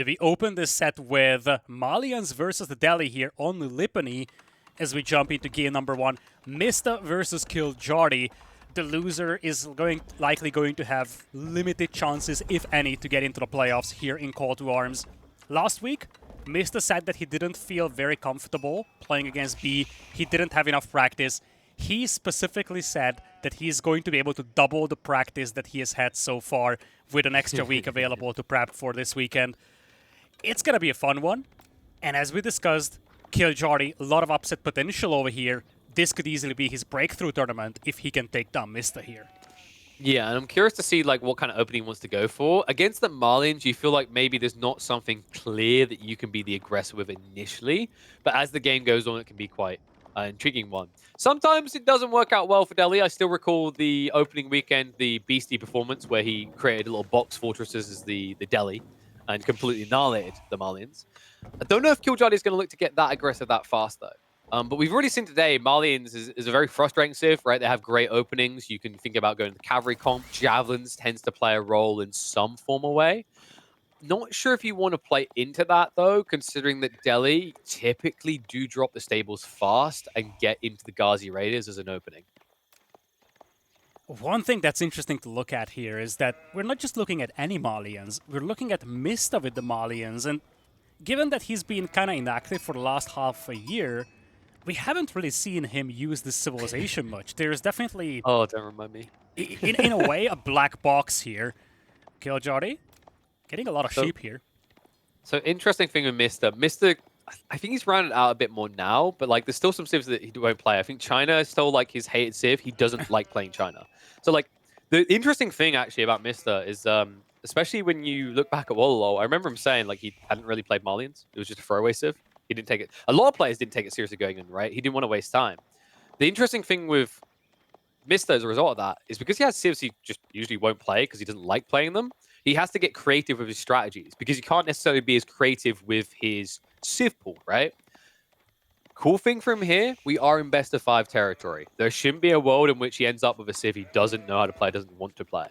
We open this set with Malians versus the Delhi here on Lipany as we jump into game number 1. Mista versus Kiljardi. The loser is likely going to have limited chances, if any, to get into the playoffs here in Call to Arms. Last week, Mista said that he didn't feel very comfortable playing against B. He didn't have enough practice. He specifically said that he's going to be able to double the practice that he has had so far with an extra week available to prep for this weekend. It's going to be a fun one. And as we discussed, Kiljardi, a lot of upset potential over here. This could easily be his breakthrough tournament if he can take down Mista here. Yeah, and I'm curious to see like what kind of opening he wants to go for. Against the Malians, you feel like maybe there's not something clear that you can be the aggressor with initially, but as the game goes on, it can be quite an intriguing one. Sometimes it doesn't work out well for Delhi. I still recall the opening weekend, the Beastie performance, where he created little box fortresses as the Delhi and completely annihilated the Malians. I don't know if Kiljardi is going to look to get that aggressive that fast, though. But we've already seen today, Malians is a very frustrating civ, right? They have great openings. You can think about going to the cavalry comp. Javelins tends to play a role in some form or way. Not sure if you want to play into that, though, considering that Delhi typically do drop the stables fast and get into the Ghazi Raiders as an opening. One thing that's interesting to look at here is that we're not just looking at any Malians, we're looking at Mista with the Malians, and given that he's been kind of inactive for the last half a year, we haven't really seen him use this civilization much. There's definitely... Oh, don't remind me. in a way, a black box here. Kiljardi, getting a lot of sheep here. So interesting thing with Mista. Mista, I think he's rounded out a bit more now, but like there's still some civs that he won't play. I think China is still like his hated civ. He doesn't like playing China. So like the interesting thing actually about Mista is especially when you look back at Wololo, I remember him saying like he hadn't really played Malians. It was just a throwaway civ. He didn't take it. A lot of players didn't take it seriously going in, right? He didn't want to waste time. The interesting thing with Mista as a result of that is because he has civs he just usually won't play because he doesn't like playing them. He has to get creative with his strategies because he can't necessarily be as creative with his civ pool, right? Cool thing from here, we are in best of 5 territory. There shouldn't be a world in which he ends up with a civ he doesn't know how to play, doesn't want to play.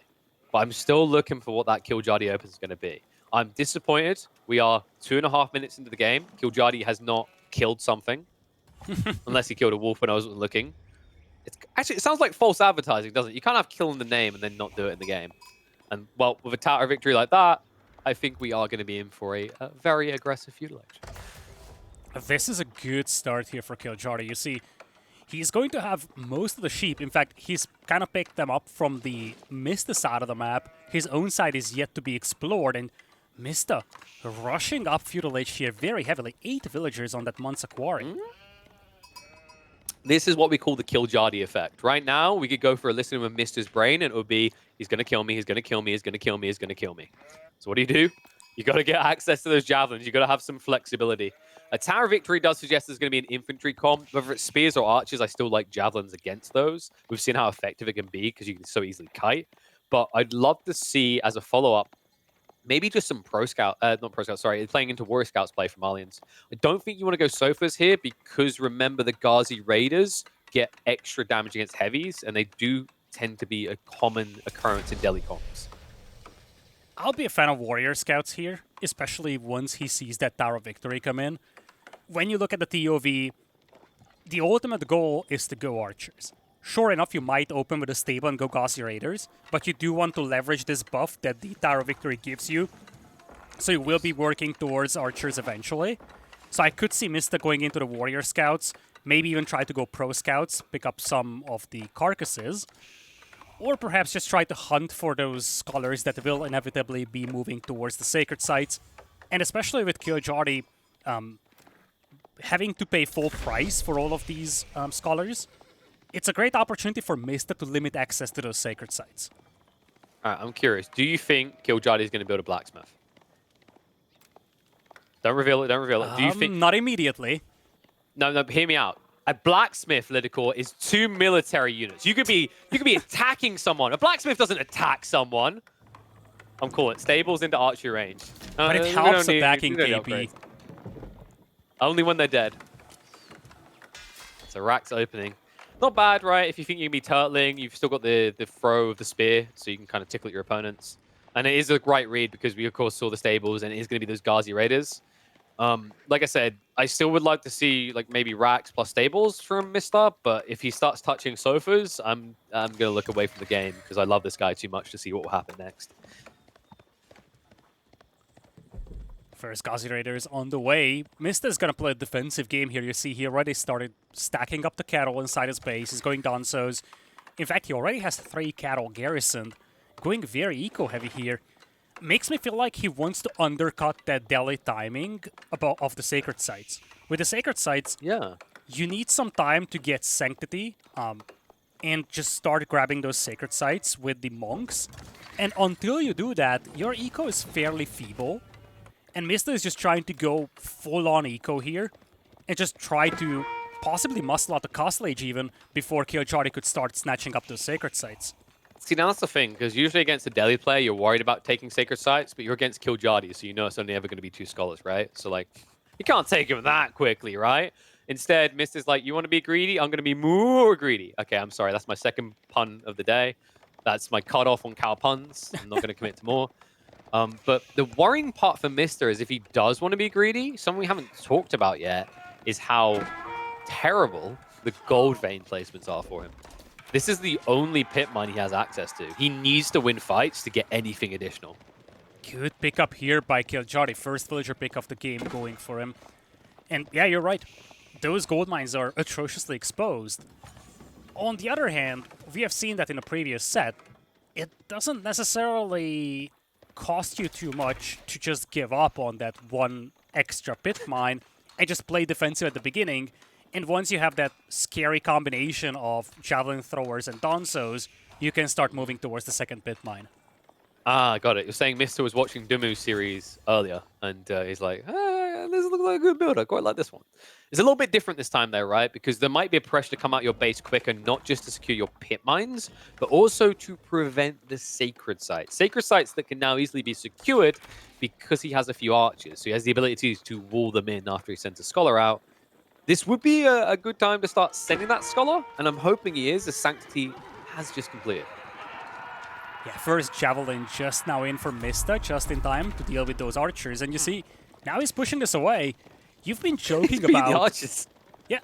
But I'm still looking for what that Kiljardi Open is going to be. I'm disappointed. We are 2.5 minutes into the game. Kiljardi has not killed something. Unless he killed a wolf when I wasn't looking. Actually, it sounds like false advertising, doesn't it? You can't have kill in the name and then not do it in the game. And, well, with a tower victory like that, I think we are going to be in for a very aggressive feud election. This is a good start here for Kiljardi. You see, he's going to have most of the sheep. In fact, he's kind of picked them up from the Mista side of the map. His own side is yet to be explored, and Mista rushing up Feudal Age here very heavily. 8 villagers on that Mansa Quarry. This is what we call the Kiljardi effect. Right now, we could go for a listening with Mista's brain, and it would be, he's going to kill me, he's going to kill me, he's going to kill me, he's going to kill me. So what do? You got to get access to those javelins. You got to have some flexibility. A Tower Victory does suggest there's going to be an infantry comp. Whether it's spears or archers, I still like javelins against those. We've seen how effective it can be because you can so easily kite. But I'd love to see, as a follow-up, maybe just some playing into Warrior Scouts play from Malians. I don't think you want to go Sofas here because remember the Ghazi Raiders get extra damage against heavies, and they do tend to be a common occurrence in Delhi comps. I'll be a fan of Warrior Scouts here, especially once he sees that Tower of Victory come in. When you look at the TOV, the ultimate goal is to go Archers. Sure enough, you might open with a stable and go Ghazi Raiders, but you do want to leverage this buff that the Tower of Victory gives you. So you will be working towards Archers eventually. So I could see Mista going into the Warrior Scouts, maybe even try to go Pro Scouts, pick up some of the carcasses, or perhaps just try to hunt for those scholars that will inevitably be moving towards the sacred sites. And especially with Kiljardi having to pay full price for all of these scholars, it's a great opportunity for Mista to limit access to those sacred sites. All right, I'm curious. Do you think Kiljardi is going to build a blacksmith? Don't reveal it, don't reveal it. Do you think... Not immediately. No, hear me out. A blacksmith, LidaKor, is 2 military units. You could be attacking someone. A blacksmith doesn't attack someone. I'm calling it. Stables into archery range. But it helps attacking KP. Only when they're dead. So Rack's opening. Not bad, right? If you think you can be turtling, you've still got the throw of the spear, so you can kind of tickle at your opponents. And it is a right read because we, of course, saw the stables and it is going to be those Ghazi Raiders. Like I said, I still would like to see like maybe racks plus stables from Mista, but if he starts touching sofas, I'm going to look away from the game because I love this guy too much to see what will happen next. First Ghazi Raiders on the way. Mista is going to play a defensive game here. You see he already started stacking up the cattle inside his base. He's going Donsos. In fact, he already has 3 cattle garrisoned. Going very eco-heavy here. Makes me feel like he wants to undercut that Delhi timing of the sacred sites. With the sacred sites, Yeah. you need some time to get sanctity and just start grabbing those sacred sites with the monks. And until you do that, your eco is fairly feeble. And Mista is just trying to go full-on eco here and just try to possibly muscle out the Castle Age even before Kiljardi could start snatching up those sacred sites. See, now that's the thing, because usually against a Delhi player, you're worried about taking sacred sites, but you're against Kiljardi, so you know it's only ever going to be 2 scholars, right? So, like, you can't take him that quickly, right? Instead, Mista's like, you want to be greedy? I'm going to be more greedy. Okay, I'm sorry, that's my second pun of the day. That's my cutoff on cow puns. I'm not going to commit to more. But the worrying part for Mista is if he does want to be greedy, something we haven't talked about yet is how terrible the gold vein placements are for him. This is the only pit mine he has access to. He needs to win fights to get anything additional. Good pickup here by Kiljardi. First villager pick of the game going for him. And yeah, you're right. Those gold mines are atrociously exposed. On the other hand, we have seen that in a previous set. It doesn't necessarily cost you too much to just give up on that one extra pit mine and just play defensive at the beginning. And once you have that scary combination of javelin throwers and donsos, you can start moving towards the second pit mine. Ah, got it. You're saying Mista was watching Dumu's series earlier, and he's like, this looks like a good build. I quite like this one. It's a little bit different this time, though, right? Because there might be a pressure to come out your base quicker, not just to secure your pit mines, but also to prevent the sacred sites. Sacred sites that can now easily be secured because he has a few archers. So he has the ability to wall them in after he sends a scholar out. This would be a good time to start sending that scholar, and I'm hoping he is, as Sanctity has just completed. Yeah, first Javelin just now in for Mista, just in time to deal with those archers. And you see, now he's pushing this away. You've been joking about... the archers. Yeah.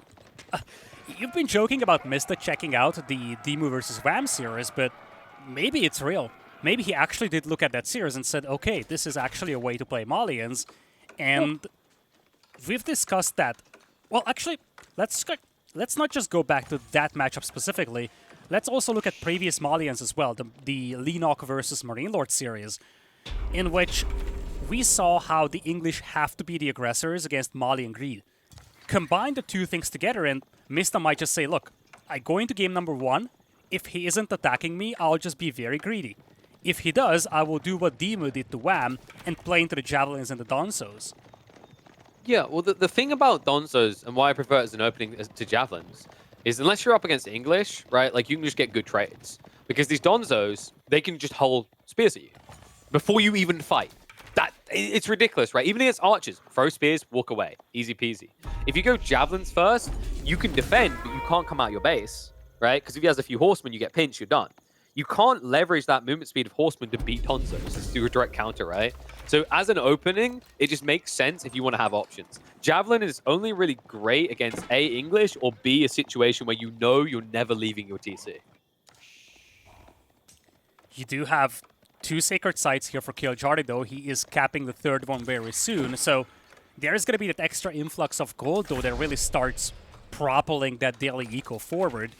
You've been joking about Mista checking out the Demu versus Wham series, but maybe it's real. Maybe he actually did look at that series and said, okay, this is actually a way to play Malians. And we've discussed that. Well, actually, let's not just go back to that matchup specifically. Let's also look at previous Malians as well, the LidaKor versus Marine Lord series, in which we saw how the English have to be the aggressors against Malian greed. Combine the two things together and Mista might just say, look, I go into game number 1, if he isn't attacking me, I'll just be very greedy. If he does, I will do what Demu did to Wham and play into the Javelins and the Donsos. Yeah, well, the thing about Donsos and why I prefer it as an opening to Javelins is unless you're up against English, right, like you can just get good trades. Because these Donsos, they can just hold spears at you before you even fight. It's ridiculous, right? Even against archers, throw spears, walk away. Easy peasy. If you go Javelins first, you can defend, but you can't come out your base, right? Because if he has a few horsemen, you get pinched, you're done. You can't leverage that movement speed of horsemen to beat Donsos. It's do a direct counter, right? So as an opening, it just makes sense if you want to have options. Javelin is only really great against A, English, or B, a situation where you know you're never leaving your TC. You do have 2 sacred sites here for Kiljardi, though. He is capping the 3rd one very soon, so there's going to be that extra influx of gold, though, that really starts propelling that daily eco forward.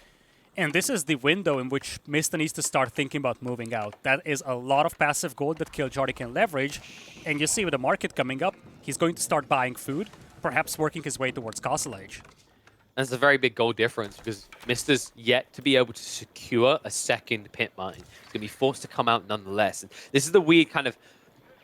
And this is the window in which Mista needs to start thinking about moving out. That is a lot of passive gold that Kiljardi can leverage. And you see with the market coming up, he's going to start buying food, perhaps working his way towards Castle Age. That's a very big goal difference because Mista's yet to be able to secure a second pit mine. He's going to be forced to come out nonetheless. And this is the weird kind of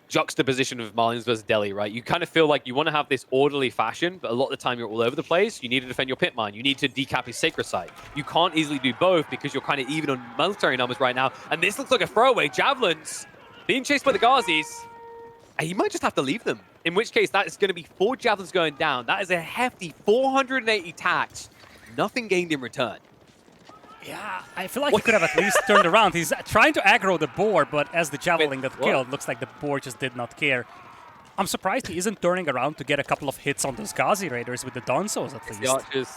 juxtaposition of Malians versus Delhi, right? You kind of feel like you want to have this orderly fashion, but a lot of the time you're all over the place. You need to defend your pit mine. You need to decap his sacred site. You can't easily do both because you're kind of even on military numbers right now. And this looks like a throwaway. Javelins being chased by the Ghazis. He might just have to leave them. In which case, that is going to be 4 Javelins going down. That is a hefty 480 tax. Nothing gained in return. Yeah, I feel like he could have at least turned around. He's trying to aggro the board, but as the javelin got killed, looks like the board just did not care. I'm surprised he isn't turning around to get a couple of hits on those Ghazi Raiders with the Donsos at least. The Archers,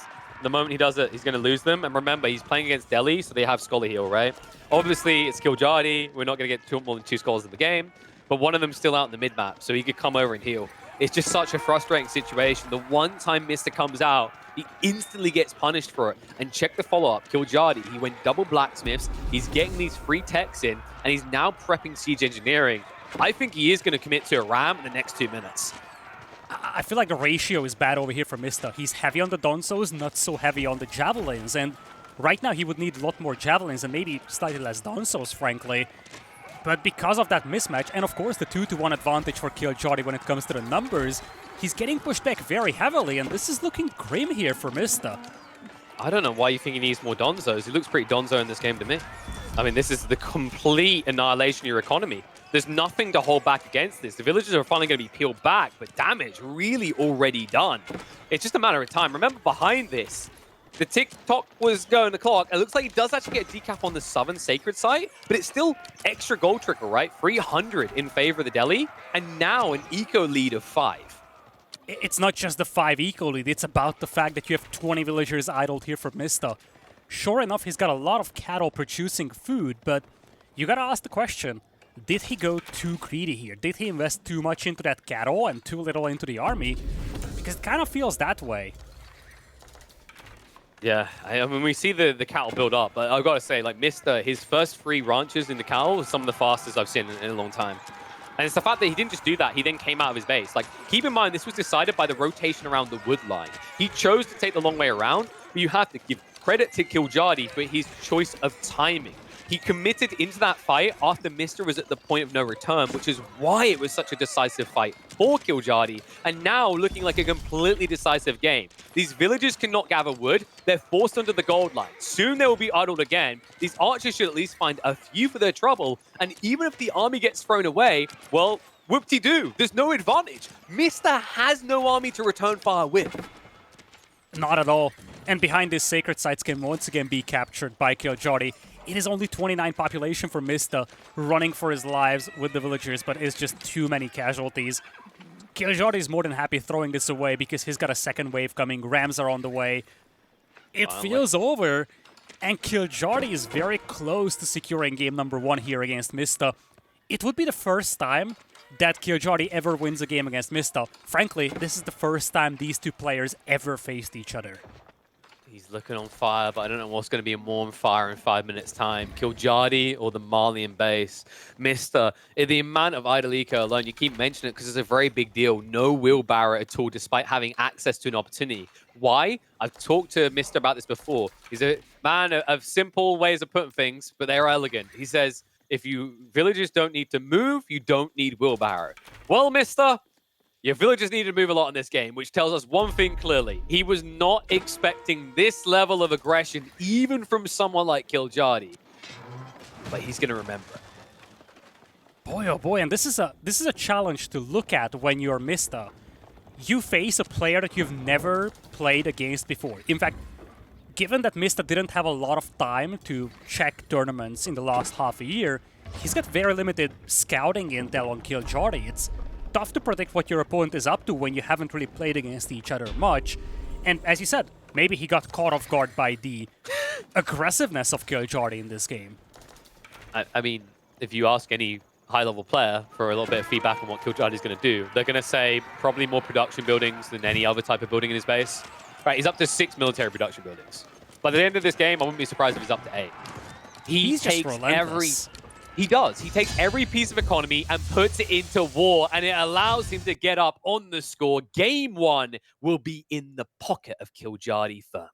the moment he does it, he's going to lose them. And remember, he's playing against Delhi, so they have Scholar Heal, right? Obviously, it's Kiljardi. We're not going to get more than 2 scholars in the game. But one of them's still out in the mid-map, so he could come over and heal. It's just such a frustrating situation. The one time Mista comes out, he instantly gets punished for it. And check the follow-up. Kiljardi, he went double blacksmiths. He's getting these free techs in, and he's now prepping siege engineering. I think he is going to commit to a ram in the next 2 minutes. I feel like the ratio is bad over here for Mista. He's heavy on the Donsos, not so heavy on the Javelins. And right now he would need a lot more Javelins and maybe slightly less Donsos, frankly. But because of that mismatch, and of course the 2-to-1 advantage for Kiljardi when it comes to the numbers, he's getting pushed back very heavily, and this is looking grim here for Mista. I don't know why you think he needs more Donzos. He looks pretty Donzo in this game to me. I mean, this is the complete annihilation of your economy. There's nothing to hold back against this. The villagers are finally going to be peeled back, but damage really already done. It's just a matter of time. Remember, behind this, the tick-tock was going the clock. It looks like he does actually get a decap on the southern sacred site, but it's still extra gold trickle, right? 300 in favor of the Delhi, and now an eco lead of 5. It's not just the 5 eco lead, it's about the fact that you have 20 villagers idled here for Mista. Sure enough, he's got a lot of cattle producing food, but you gotta ask the question, did he go too greedy here? Did he invest too much into that cattle and too little into the army? Because it kind of feels that way. Yeah, I mean, we see the cattle build up, but I've got to say, like, Mista, his first 3 ranches in the cattle was some of the fastest I've seen in a long time. And it's the fact that he didn't just do that, he then came out of his base. Like, keep in mind, this was decided by the rotation around the wood line. He chose to take the long way around, but you have to give credit to Kiljardi for his choice of timing. He committed into that fight after Mista was at the point of no return, which is why it was such a decisive fight for Kiljardi, and now looking like a completely decisive game. These villagers cannot gather wood. They're forced under the gold line. Soon they will be idled again. These archers should at least find a few for their trouble, and even if the army gets thrown away, well, whoop-de-doo, there's no advantage. Mista has no army to return fire with. Not at all. And behind this, sacred sites can once again be captured by Kiljardi. It is only 29 population for Mista, running for his lives with the villagers, but it's just too many casualties. Kiljardi is more than happy throwing this away because he's got a second wave coming. Rams are on the way. It feels over, and Kiljardi is very close to securing game number 1 here against Mista. It would be the first time that Kiljardi ever wins a game against Mista. Frankly, this is the first time these 2 players ever faced each other. He's looking on fire, but I don't know what's going to be more on fire in 5 minutes' time. Kiljardi or the Malian base. Mista, the amount of idle eco alone, you keep mentioning it because it's a very big deal. No wheelbarrow at all, despite having access to an opportunity. Why? I've talked to Mista about this before. He's a man of simple ways of putting things, but they're elegant. He says, if you villagers don't need to move, you don't need wheelbarrow. Well, Mista, your villagers needed to move a lot in this game, which tells us one thing clearly. He was not expecting this level of aggression, even from someone like Kiljardi. But he's going to remember it. Boy, oh boy, and this is a challenge to look at when you're Mista. You face a player that you've never played against before. In fact, given that Mista didn't have a lot of time to check tournaments in the last half a year, he's got very limited scouting intel on Kiljardi. It's tough to predict what your opponent is up to when you haven't really played against each other much. And as you said, maybe he got caught off guard by the aggressiveness of Kiljardi in this game. I mean, if you ask any high-level player for a little bit of feedback on what Kiljardi is going to do, they're going to say probably more production buildings than any other type of building in his base. Right, he's up to 6 military production buildings. By the end of this game, I wouldn't be surprised if he's up to 8. He's takes just relentless. He does. He takes every piece of economy and puts it into war, and it allows him to get up on the score. Game 1 will be in the pocket of Kiljardi firmly.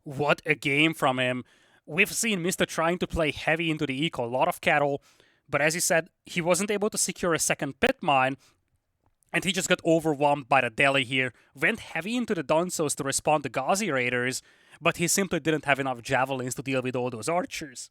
What a game from him. We've seen Mista trying to play heavy into the eco, a lot of cattle, but as you said, he wasn't able to secure a second pit mine, and he just got overwhelmed by the Delhi here. Went heavy into the Donsos to respond to Ghazi Raiders, but he simply didn't have enough javelins to deal with all those archers.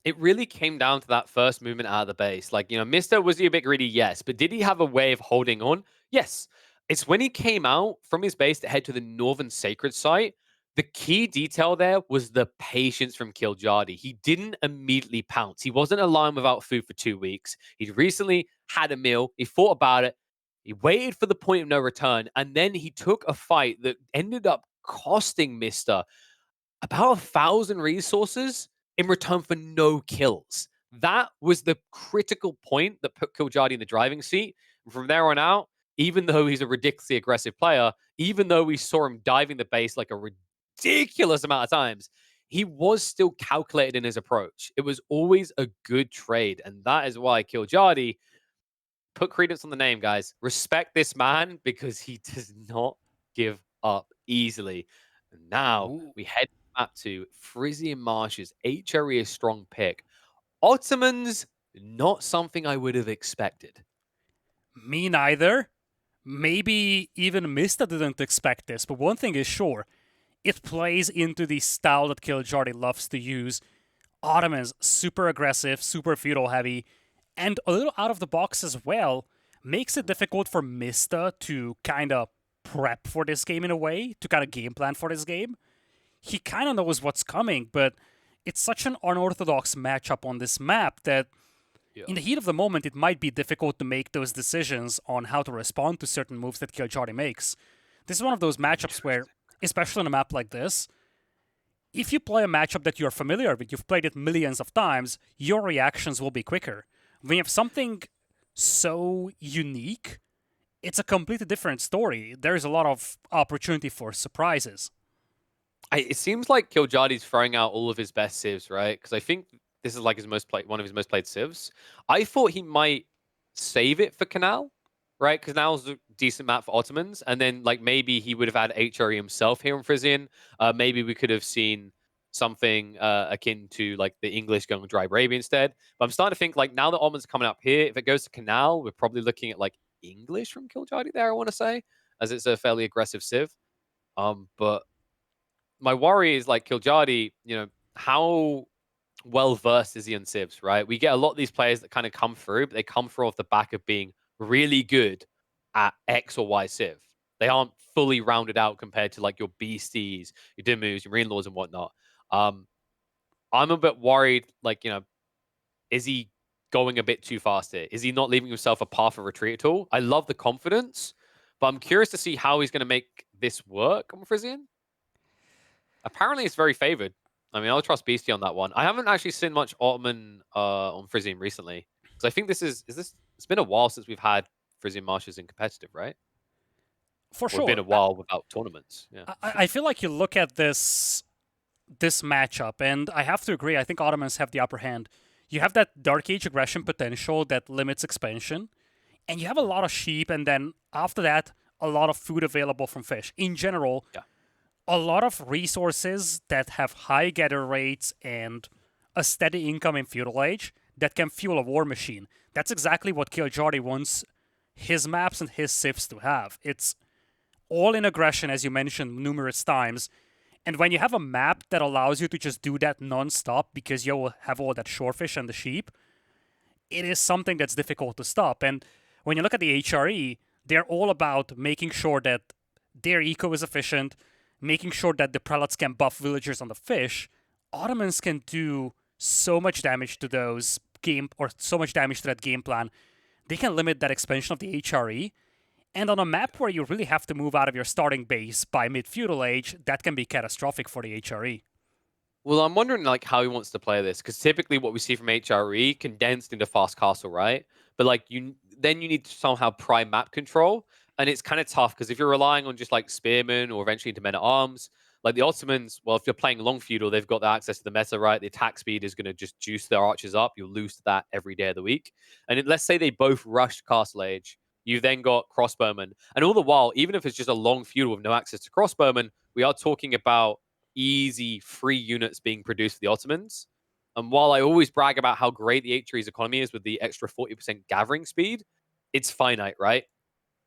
It really came down to that first movement out of the base. Like, you know, Mista, was he a bit greedy? Yes. But did he have a way of holding on? Yes. It's when he came out from his base to head to the northern sacred site The key detail there was the patience from Kiljardi. He didn't immediately pounce. He wasn't aligned without food for 2 weeks. He'd recently had a meal. He thought about it. He waited for the point of no return. And then he took a fight that ended up costing Mister about 1,000 resources in return for no kills. That was the critical point that put Kiljardi in the driving seat. And from there on out, even though he's a ridiculously aggressive player, even though we saw him diving the base like a ridiculous amount of times, he was still calculated in his approach. It was always a good trade. And that is why Kiljardi, put credence on the name, guys. Respect this man because he does not give up easily. And now Ooh, we head back to Frizzy and Marsh's HRE, a strong pick. Ottomans, not something I would have expected. me neither. Maybe even Mista didn't expect this, but one thing is sure. It plays into the style that Kiljardi loves to use. Ottoman's super aggressive, super feudal heavy, and a little out of the box as well. Makes it difficult for Mista to kind of prep for this game in a way, to kind of game plan for this game. He kind of knows what's coming, but it's such an unorthodox matchup on this map that Yeah. in the heat of the moment, it might be difficult to make those decisions on how to respond to certain moves that Kiljardi makes. This is one of those matchups where, especially on a map like this, if you play a matchup that you're familiar with, you've played it millions of times, your reactions will be quicker. When you have something so unique, it's a completely different story. There's a lot of opportunity for surprises. It seems like Kiljardi's throwing out all of his best civs, right? Because I think this is like one of his most played civs. I thought he might save it for Canal, right? Because Canal's a decent map for Ottomans, and then like maybe he would have had HRE himself here on Frisian. Maybe we could have seen something akin to like the English going Dry Arabia instead. But I'm starting to think like now that Ottomans coming up here, if it goes to Canal, we're probably looking at like English from Kiljardi there. I want to say, as it's a fairly aggressive civ. But my worry is like Kiljardi, how well versed is he in civs, right? We get a lot of these players that kind of come through, but they come through off the back of being really good at X or Y civ. They aren't fully rounded out compared to like your beasties, your Dimus, your marine laws, and whatnot. Um, I'm a bit worried, like, is he going a bit too fast here? Is he not leaving himself a path of retreat at all? I love the confidence, but I'm curious to see how he's going to make this work on Frisian. Apparently, it's very favored. I mean, I'll trust Beastie on that one. I haven't actually seen much Ottoman on Frisian recently because I think this is this. It's been a while since we've had Frisian Marshes in competitive, right? For Or it's been sure. a while without tournaments. Yeah. I feel like you look at this matchup, and I have to agree, I think Ottomans have the upper hand. You have that Dark Age aggression potential that limits expansion, and you have a lot of sheep, and then after that, a lot of food available from fish. In general, Yeah. a lot of resources that have high gather rates and a steady income in Feudal Age that can fuel a war machine. That's exactly what Kiljardi wants his maps and his civs to have. It's all in aggression, as you mentioned numerous times. And when you have a map that allows you to just do that non-stop because you have all that shorefish and the sheep, it is something that's difficult to stop. And when you look at the HRE, they're all about making sure that their eco is efficient, making sure that the prelates can buff villagers on the fish. Ottomans can do so much damage to those game or so much damage to that game plan. They can limit that expansion of the HRE. And on a map where you really have to move out of your starting base by mid-feudal age, that can be catastrophic for the HRE. Well, I'm wondering like how he wants to play this because typically what we see from HRE condensed into fast castle, right? But like you need to somehow prime map control, and it's kind of tough because if you're relying on just like spearmen or eventually into men at arms, like the Ottomans, well, if you're playing long feudal, they've got the access to the meta, right? The attack speed is going to just juice their archers up. You'll lose to that every day of the week. And let's say they both rushed castle age. You've then got crossbowmen, and all the while, even if it's just a long feudal with no access to crossbowmen, we are talking about easy free units being produced for the Ottomans. And while I always brag about how great the HRE's economy is with the extra 40% gathering speed, it's finite, right?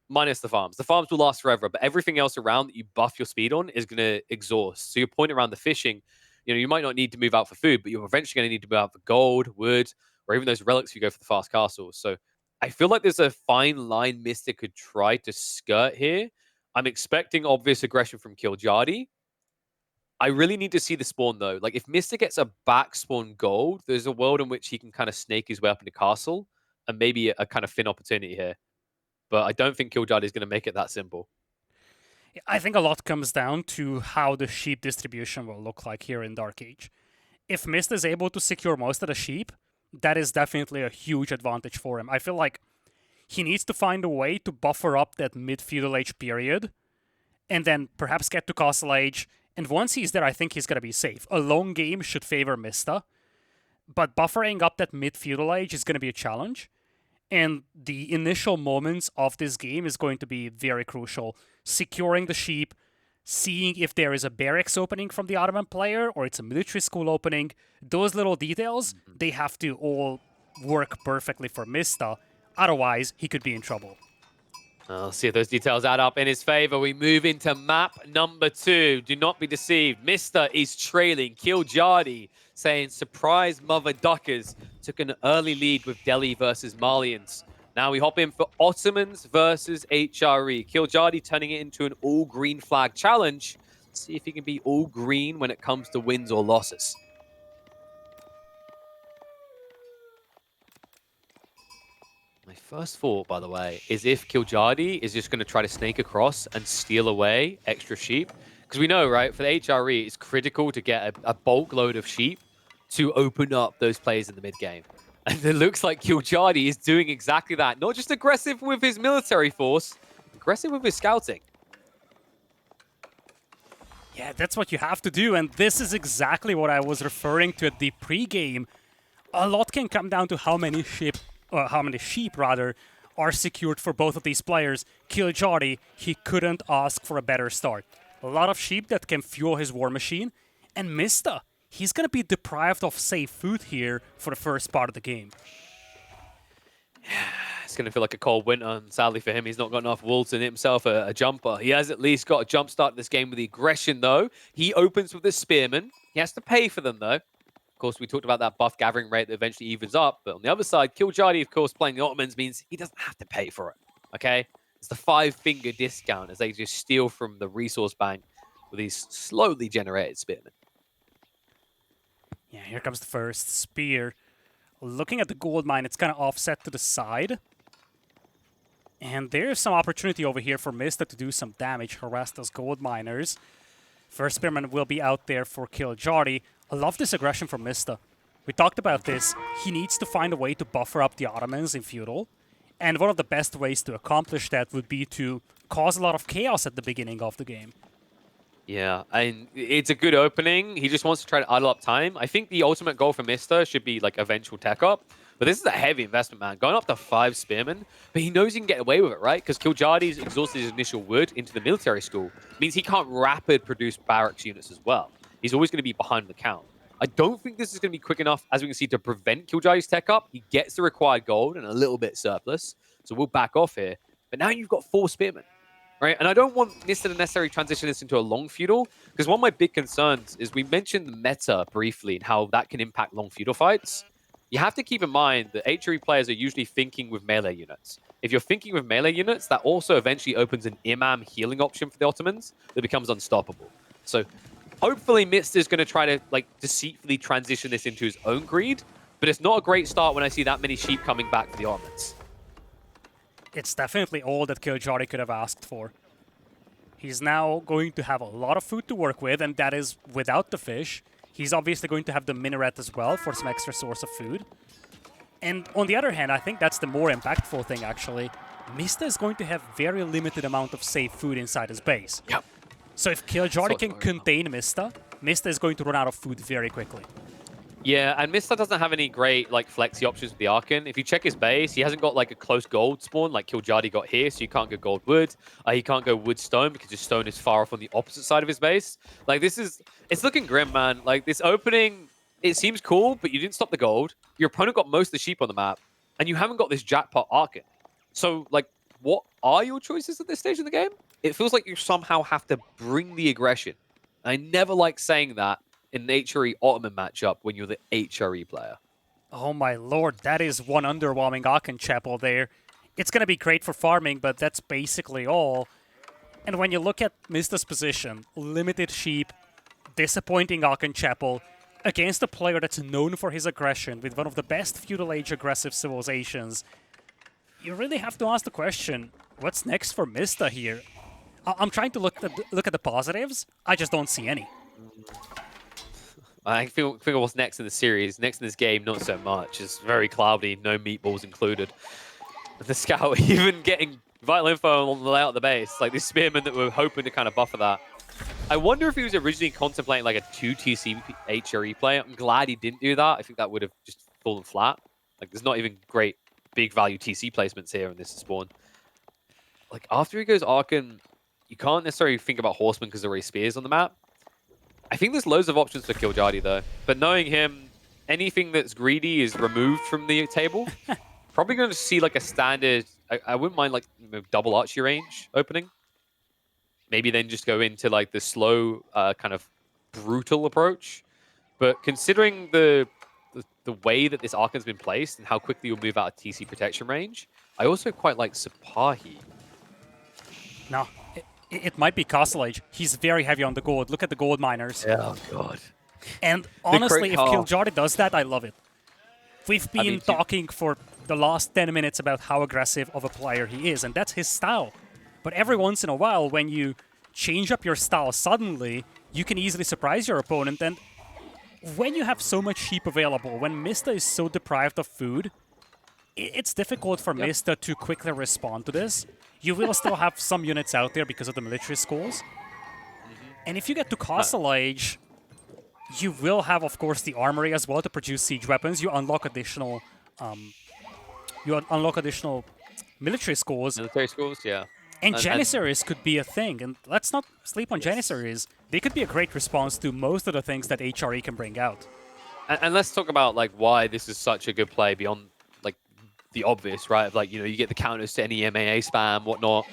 Minus the farms. The farms will last forever, but everything else around that you buff your speed on is going to exhaust. So your point around the fishing, you might not need to move out for food, but you're eventually going to need to move out for gold, wood, or even those relics you go for the fast castles. So I feel like there's a fine line Mystic could try to skirt here. I'm expecting obvious aggression from Kiljardi, I really need to see the spawn, though. Like, if Mr. gets a back spawn gold, there's a world in which he can kind of snake his way up into castle and maybe a kind of fin opportunity here. But I don't think Kiljardi is going to make it that simple. I think a lot comes down to how the sheep distribution will look like here in Dark Age. If Mist is able to secure most of the sheep, that is definitely a huge advantage for him. I feel like he needs to find a way to buffer up that mid-feudal age period, and then perhaps get to Castle Age, and once he's there, I think he's going to be safe. A long game should favor Mista, but buffering up that mid-feudal age is going to be a challenge, and the initial moments of this game is going to be very crucial. Securing the sheep, seeing if there is a barracks opening from the Ottoman player or it's a military school opening, those little details, they have to all work perfectly for Mista. Otherwise, he could be in trouble. I'll see if those details add up in his favor. We move into map number 2. Do not be deceived. Mr. is trailing. Kiljardi saying, surprise mother duckers. Took an early lead with Delhi versus Malians. Now we hop in for Ottomans versus HRE. Kiljardi turning it into an all-green flag challenge. See if he can be all green when it comes to wins or losses. My first thought, by the way, is if Kiljardi is just going to try to snake across and steal away extra sheep. Because we know, right, for the HRE, it's critical to get a bulk load of sheep to open up those players in the mid-game. And it looks like Kiljardi is doing exactly that. Not just aggressive with his military force, aggressive with his scouting. Yeah, that's what you have to do, and this is exactly what I was referring to at the pre-game. A lot can come down to how many sheep are secured for both of these players. Kiljardi, he couldn't ask for a better start. A lot of sheep that can fuel his war machine, and Mista, he's gonna be deprived of safe food here for the first part of the game. It's going to feel like a cold winter, and sadly for him, he's not got enough wool to knit himself a jumper. He has at least got a jump start this game with the aggression, though. He opens with the Spearman. He has to pay for them, though. Of course, we talked about that buff gathering rate that eventually evens up, but on the other side, Kiljardi, of course, playing the Ottomans means he doesn't have to pay for it, okay? It's the 5-finger discount as they just steal from the resource bank with these slowly generated Spearmen. Yeah, here comes the first spear. Looking at the gold mine, it's kind of offset to the side. And there's some opportunity over here for Mista to do some damage, harass those gold miners. First Spearman will be out there for Kiljardi. I love this aggression from Mista. We talked about this. He needs to find a way to buffer up the Ottomans in Feudal. And one of the best ways to accomplish that would be to cause a lot of chaos at the beginning of the game. Yeah, and it's a good opening. He just wants to try to idle up time. I think the ultimate goal for Mr. should be like eventual tech up. But this is a heavy investment, man. Going up to 5 Spearmen. But he knows he can get away with it, right? Because Kiljardi's exhausted his initial wood into the military school. Means he can't rapid produce barracks units as well. He's always going to be behind the count. I don't think this is going to be quick enough, as we can see, to prevent Kiljardi's tech up. He gets the required gold and a little bit surplus. So we'll back off here. But now you've got 4 Spearmen. Right? And I don't want Mr. to necessarily transition this into a long feudal, because one of my big concerns is we mentioned the meta briefly and how that can impact long feudal fights. You have to keep in mind that HRE players are usually thinking with melee units. If you're thinking with melee units, that also eventually opens an Imam healing option for the Ottomans that becomes unstoppable. So hopefully Mr. is going to try to like deceitfully transition this into his own greed, but it's not a great start when I see that many sheep coming back for the Ottomans. It's definitely all that Kiljardi could have asked for. He's now going to have a lot of food to work with, and that is without the fish. He's obviously going to have the minaret as well for some extra source of food. And on the other hand, I think that's the more impactful thing, actually. Mista is going to have very limited amount of safe food inside his base. Yep. So if Kiljardi can contain Mista, Mista is going to run out of food very quickly. Yeah, and Mista doesn't have any great like flexi options with the Archon. If you check his base, he hasn't got like a close gold spawn like Kiljardi got here, so you can't go gold wood. He can't go wood stone because his stone is far off on the opposite side of his base. Like it's looking grim, man. Like this opening, it seems cool, but you didn't stop the gold. Your opponent got most of the sheep on the map, and you haven't got this jackpot Archon. So like, what are your choices at this stage in the game? It feels like you somehow have to bring the aggression. I never like saying that in the HRE Ottoman matchup when you're the HRE player. Oh my lord, that is one underwhelming Aachen Chapel there. It's going to be great for farming, but that's basically all. And when you look at Mista's position, limited sheep, disappointing Arkenchapel against a player that's known for his aggression with one of the best feudal age aggressive civilizations. You really have to ask the question, what's next for Mista here? I'm trying to look at the positives. I just don't see any. I feel what's next in the series, next in this game, not so much. It's very cloudy, no meatballs included. The scout even getting vital info on the layout of the base, like this spearman that we're hoping to kind of buffer that. I wonder if he was originally contemplating like a 2 TC HRE play. I'm glad he didn't do that. I think that would have just fallen flat. Like there's not even great big value TC placements here in this spawn. Like after he goes Arkan, you can't necessarily think about Horseman because there are already spears on the map. I think there's loads of options for Kiljardi though. But knowing him, anything that's greedy is removed from the table. Probably going to see like a standard. I wouldn't mind like double archery range opening. Maybe then just go into like the slow, kind of brutal approach. But considering the way that this Arkan's been placed and how quickly you'll move out of TC protection range, I also quite like Sapahi. No, it might be Castle Age. He's very heavy on the gold. Look at the gold miners. Oh god. And honestly, if Kiljardi does that, I love it. We've been talking for the last 10 minutes about how aggressive of a player he is, and that's his style. But every once in a while, when you change up your style suddenly, you can easily surprise your opponent. And when you have so much sheep available, when Mista is so deprived of food, it's difficult for Mista to quickly respond to this. You will still have some units out there because of the military schools. And if you get to Castle Age, you will have, of course, the armory as well to produce siege weapons. You unlock additional, military schools. Military schools, yeah. And Janissaries could be a thing. And let's not sleep on Janissaries. They could be a great response to most of the things that HRE can bring out. And let's talk about like why this is such a good play beyond like the obvious, right? Of like, you know, you get the counters to any MAA spam, whatnot.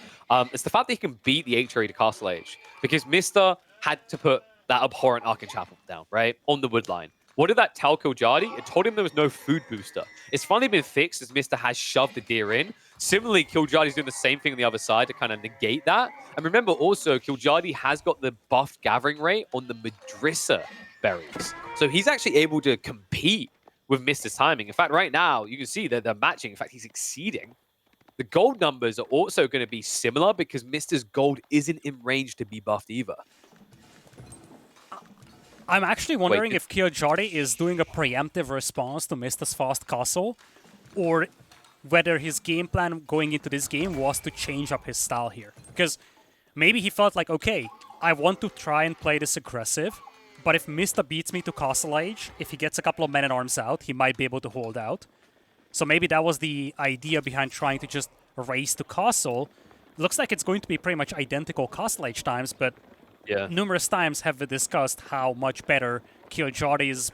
It's the fact that he can beat the HRE to Castle Age. Because Mista had to put that abhorrent Arkenchapel down, right? On the wood line. What did that tell Kiljardi? It told him there was no food booster. It's finally been fixed as Mista has shoved the deer in. Similarly, Kiljardi's doing the same thing on the other side to kind of negate that. And remember also, Kiljardi has got the buffed gathering rate on the Madrissa berries. So he's actually able to compete with Mista's timing. In fact, right now, you can see that they're matching. In fact, he's exceeding. The gold numbers are also going to be similar because Mista's gold isn't in range to be buffed either. I'm actually wondering if Kiljardi is doing a preemptive response to Mista's fast castle, or whether his game plan going into this game was to change up his style here. Because maybe he felt like, okay, I want to try and play this aggressive, but if Mista beats me to Castle Age, if he gets a couple of men-at-arms out, he might be able to hold out. So maybe that was the idea behind trying to just race to Castle. Looks like it's going to be pretty much identical Castle Age times, but numerous times have we discussed how much better Kiljardi's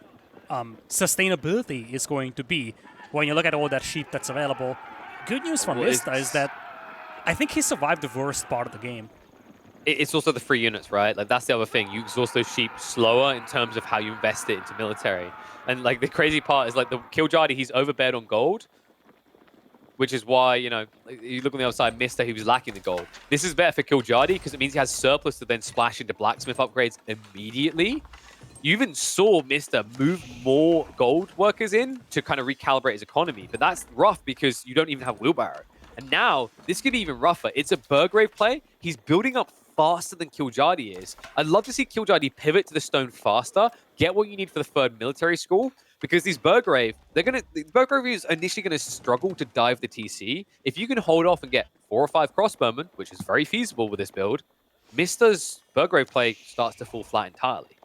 sustainability is going to be when you look at all that sheep that's available. Good news for Mista is that I think he survived the worst part of the game. It's also the free units, right? Like that's the other thing. You exhaust those sheep slower in terms of how you invest it into military. And like the crazy part is like the Kiljardi, he's overbet on gold, which is why, you know, you look on the other side, Mista, he was lacking the gold. This is better for Kiljardi because it means he has surplus to then splash into blacksmith upgrades immediately. You even saw Mista move more gold workers in to kind of recalibrate his economy, but that's rough because you don't even have wheelbarrow. And now, this could be even rougher. It's a Burgrave play. He's building up faster than Kiljardi is. I'd love to see Kiljardi pivot to the stone faster, get what you need for the third military school, because these Burgrave, Burgrave is initially going to struggle to dive the TC. If you can hold off and get 4 or 5 crossbowmen, which is very feasible with this build, Mista's Burgrave play starts to fall flat entirely.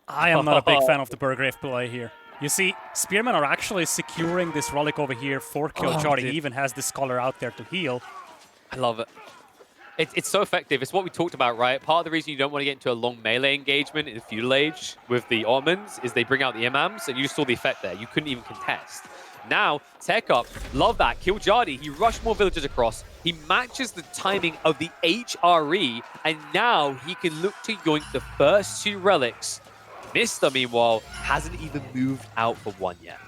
I am not a big fan of the Burgrave play here. You see, Spearmen are actually securing this relic over here for Kiljardi. He even has this scholar out there to heal. I love it. It's so effective. It's what we talked about, right? Part of the reason you don't want to get into a long melee engagement in the feudal age with the Ottomans is they bring out the imams, and you just saw the effect there. You couldn't even contest. Now, tech up. Love that. Kiljardi, he rushed more villagers across. He matches the timing of the HRE, and now he can look to yoink the first 2 relics. Mista, meanwhile, hasn't even moved out for 1 yet.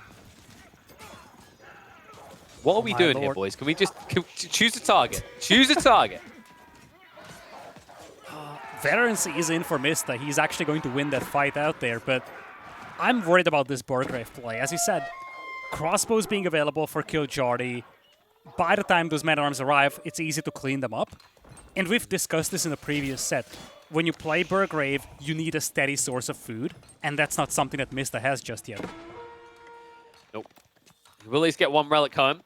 What are we doing here, boys? Can we just choose a target? Choose a target. Veterans is in for Mista. He's actually going to win that fight out there, but I'm worried about this Burgrave play. As you said, crossbows being available for Kiljardi. By the time those man-at-arms arrive, it's easy to clean them up. And we've discussed this in the previous set. When you play Burgrave, you need a steady source of food, and that's not something that Mista has just yet. Nope. We'll at least get one relic home.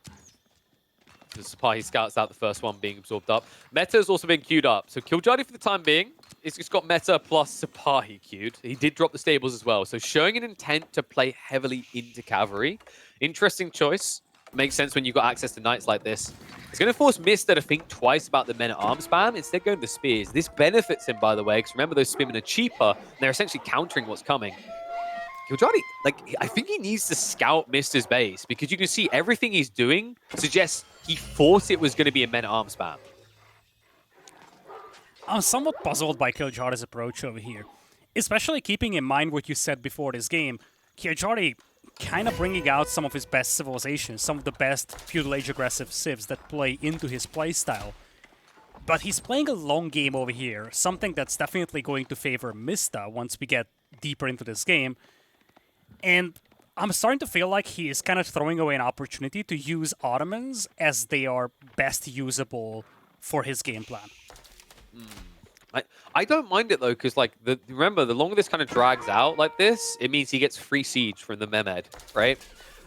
The Sipahi scouts out the first one being absorbed up. Meta has also been queued up. So Kiljardi for the time being, it's just got Meta plus Sipahi queued. He did drop the stables as well. So showing an intent to play heavily into cavalry. Interesting choice. Makes sense when you've got access to knights like this. It's going to force Mista to think twice about the men-at-arms spam, instead going to spears. This benefits him, by the way, because remember, those spearmen are cheaper, and they're essentially countering what's coming. Kiljardi, like, I think he needs to scout Mista's base, because you can see everything he's doing suggests he thought it was going to be a men-at-arms spam. I'm somewhat puzzled by Kiljardi's approach over here, especially keeping in mind what you said before this game. Kiljardi kind of bringing out some of his best civilizations, some of the best feudal age aggressive civs that play into his playstyle. But he's playing a long game over here, something that's definitely going to favor Mista once we get deeper into this game. And I'm starting to feel like he is kind of throwing away an opportunity to use Ottomans as they are best usable for his game plan. I don't mind it though, because like remember, the longer this kind of drags out like this, it means he gets free siege from the Mehmed, right?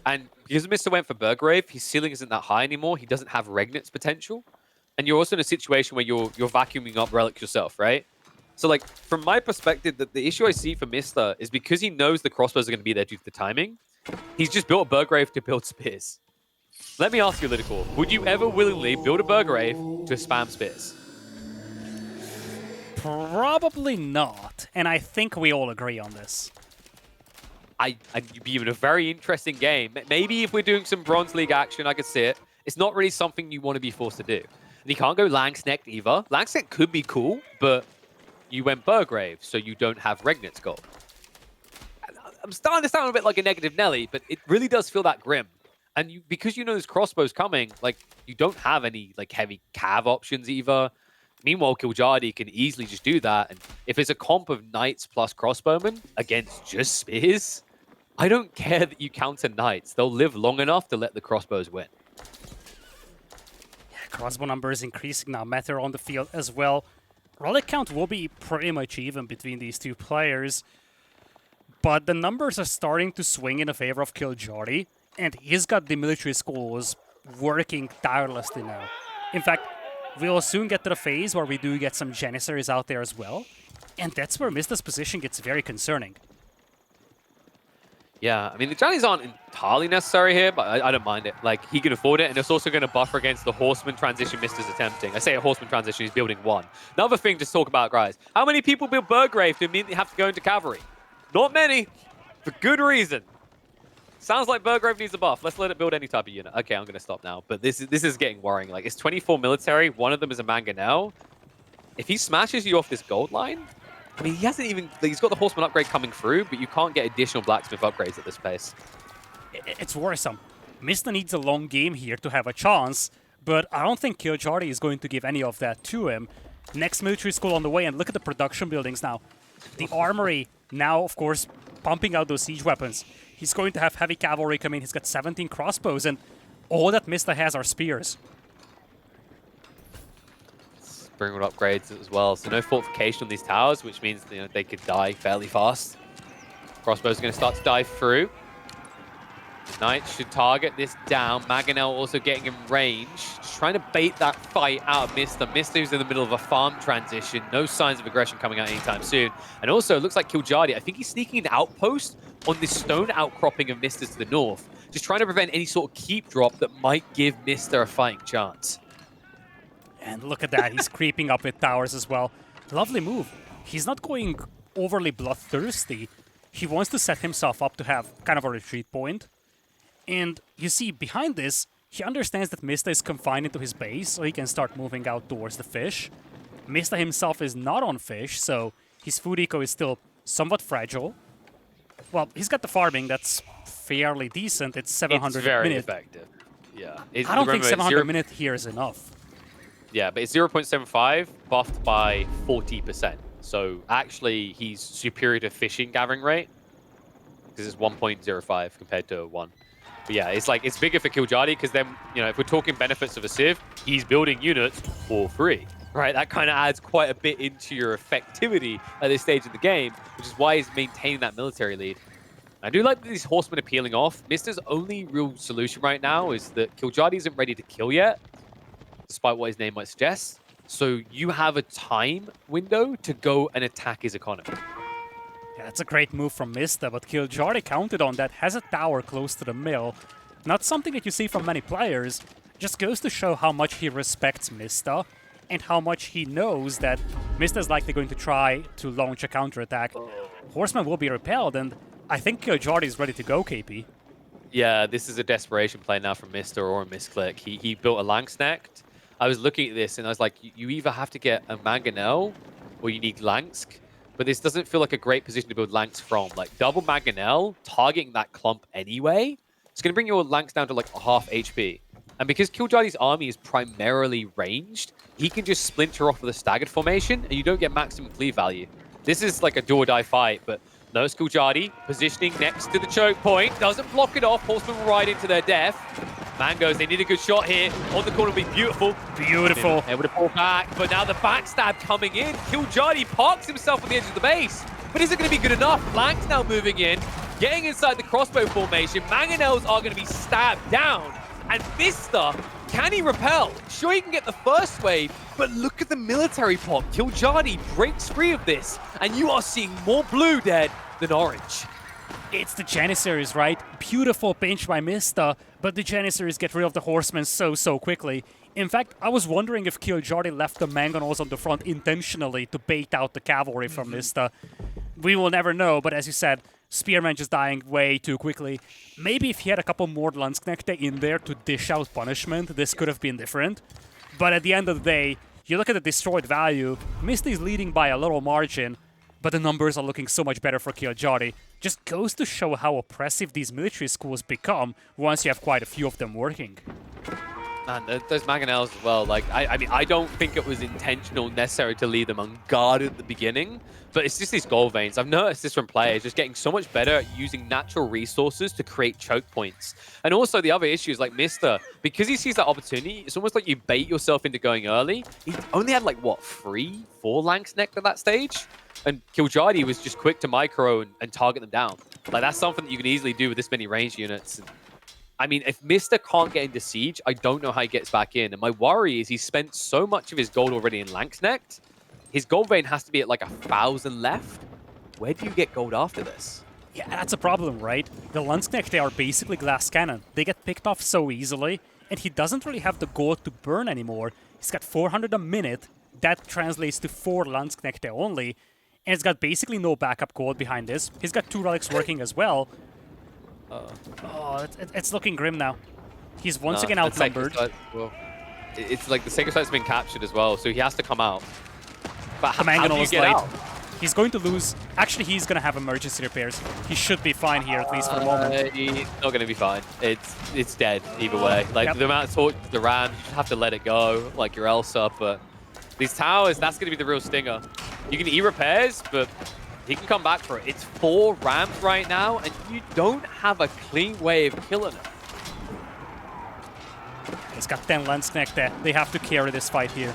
And because Mr. went for Burgrave, his ceiling isn't that high anymore. He doesn't have Regnit's potential, and you're also in a situation where you're vacuuming up relics yourself, right? So like from my perspective, the issue I see for Mr. is because he knows the crossbows are going to be there due to the timing. He's just built a Burgrave to build spears. Let me ask you, LidaKor, would you ever willingly build a Burgrave to spam spears? Probably not, and I think we all agree on this. I'd be in a very interesting game. Maybe if we're doing some Bronze League action, I could see it. It's not really something you want to be forced to do. And you can't go Langsnecht either. Langsnecht could be cool, but you went Burgrave, so you don't have Regnit's gold. I'm starting to sound a bit like a negative Nelly, but it really does feel that grim. And because you know there's crossbows coming, like you don't have any like heavy cav options either. Meanwhile, Kiljardi can easily just do that. And if it's a comp of knights plus crossbowmen against just spears, I don't care that you counter knights. They'll live long enough to let the crossbows win. Yeah, crossbow number is increasing now. Meta on the field as well. Relic count will be pretty much even between these two players. But the numbers are starting to swing in the favor of Kiljardi. And he's got the military schools working tirelessly now. In fact, we'll soon get to the phase where we do get some Janissaries out there as well. And that's where Mista's position gets very concerning. Yeah, I mean, the Janis aren't entirely necessary here, but I don't mind it. Like, he can afford it, and it's also going to buffer against the Horseman transition Mista's attempting. I say a Horseman transition, he's building one. Another thing to talk about, guys. How many people build Burgrave to immediately have to go into cavalry? Not many, for good reason. Sounds like Burgrave needs a buff. Let's let it build any type of unit. Okay, I'm going to stop now. But this is getting worrying. Like, it's 24 military. One of them is a Mangonel. If he smashes you off this gold line, I mean, he hasn't even... He's got the Horseman upgrade coming through, but you can't get additional Blacksmith upgrades at this pace. It's worrisome. Mista needs a long game here to have a chance, but I don't think Kiljardi is going to give any of that to him. Next military school on the way, and look at the production buildings now. The armory now, of course, pumping out those siege weapons. He's going to have heavy cavalry come in. He's got 17 crossbows, and all that Mista has are spears. Bring with upgrades as well. So no fortification on these towers, which means they could die fairly fast. Crossbows are going to start to dive through. The Knights should target this down. Mangonel also getting in range. Just trying to bait that fight out of Mista. Mista who's in the middle of a farm transition. No signs of aggression coming out anytime soon. And also, it looks like Kiljardi, I think he's sneaking an outpost on this stone outcropping of Mista's to the north. Just trying to prevent any sort of keep drop that might give Mista a fighting chance. And look at that, he's creeping up with towers as well. Lovely move. He's not going overly bloodthirsty. He wants to set himself up to have kind of a retreat point. And you see, behind this, he understands that Mista is confined into his base, so he can start moving out towards the fish. Mista himself is not on fish, so his food eco is still somewhat fragile. Well, he's got the farming, that's fairly decent. It's 700 it's very minute. effective. Yeah. I don't think 700 minute here is enough. Yeah, but it's 0.75 buffed by 40%. So actually, he's superior to fishing gathering rate because it's 1.05 compared to 1. But yeah, it's like it's bigger for Kiljardi because then, you know, if we're talking benefits of a Civ, he's building units for free. Right, that kind of adds quite a bit into your effectivity at this stage of the game, which is why he's maintaining that military lead. I do like that these horsemen are peeling off. Mister's only real solution right now is that Kiljardi isn't ready to kill yet, despite what his name might suggest. So you have a time window to go and attack his economy. Yeah, that's a great move from Mista, but Kiljardi counted on that, has a tower close to the mill. Not something that you see from many players, just goes to show how much he respects Mista and how much he knows that Mista is likely going to try to launch a counterattack. Horseman will be repelled, and I think Kiljardi is ready to go, KP. Yeah, this is a desperation play now from Mister or a misclick. He built a Langsnecht. I was looking at this and I was like, you either have to get a Mangonel or you need Langsk. But this doesn't feel like a great position to build Langsk from. Like double Mangonel, targeting that clump anyway, it's going to bring your Langsk down to like half HP. And because Kiljardi's army is primarily ranged, he can just splinter off with a staggered formation and you don't get maximum cleave value. This is like a do or die fight, but no, Kiljardi positioning next to the choke point. Doesn't block it off. Horsemen will ride into their death. Mangoes, they need a good shot here. On the corner will be beautiful. Beautiful. Able to pull back, but now the backstab coming in. Kiljardi parks himself on the edge of the base. But is it going to be good enough? Lank's now moving in, getting inside the crossbow formation. Mangonels are going to be stabbed down. And Mista, can he repel? Sure, he can get the first wave, but look at the military pop. Kiljardi breaks free of this, and you are seeing more blue dead than orange. It's the Janissaries, right? Beautiful pinch by Mista, but the Janissaries get rid of the horsemen so quickly. In fact, I was wondering if Kiljardi left the Mangonels on the front intentionally to bait out the cavalry from Mista. We will never know, but as you said, Spearman just dying way too quickly. Maybe if he had a couple more Landsknechte in there to dish out punishment, this could have been different. But at the end of the day, you look at the destroyed value, Mista is leading by a little margin, but the numbers are looking so much better for Kiljardi. Just goes to show how oppressive these military schools become once you have quite a few of them working. Man, those Mangonels as well. Like, I mean, I don't think it was intentional necessary to leave them unguarded at the beginning, but it's just these gold veins. I've noticed this from players, just getting so much better at using natural resources to create choke points. And also the other issue is like Mister, because he sees that opportunity, it's almost like you bait yourself into going early. He only had like, what, 3, 4 Langsnecht at that stage? And Kiljardi was just quick to micro and target them down. Like, that's something that you can easily do with this many ranged units. And, I mean, if Mister can't get into Siege, I don't know how he gets back in. And my worry is he's spent so much of his gold already in Langsnecht. His gold vein has to be at like 1,000 left. Where do you get gold after this? Yeah, that's a problem, right? The Landsknecht, they are basically glass cannon. They get picked off so easily, and he doesn't really have the gold to burn anymore. He's got 400 a minute. That translates to 4 Landsknechte only. And it's got basically no backup gold behind this. He's got 2 relics working as well. Oh, it's looking grim now. He's once again outnumbered. It's like the sacred site's been captured as well, so he has to come out. But The how do you is get late. out? He's going to lose. Actually, he's going to have emergency repairs. He should be fine here, at least for the moment. He's not going to be fine. It's dead either way. Like, the amount of torch, the Rams, you just have to let it go, like your Elsa. But these towers, that's going to be the real stinger. You can E-repairs, but he can come back for it. It's 4 Rams right now, and you don't have a clean way of killing it. He's got 10 Landsknecht there. They have to carry this fight here.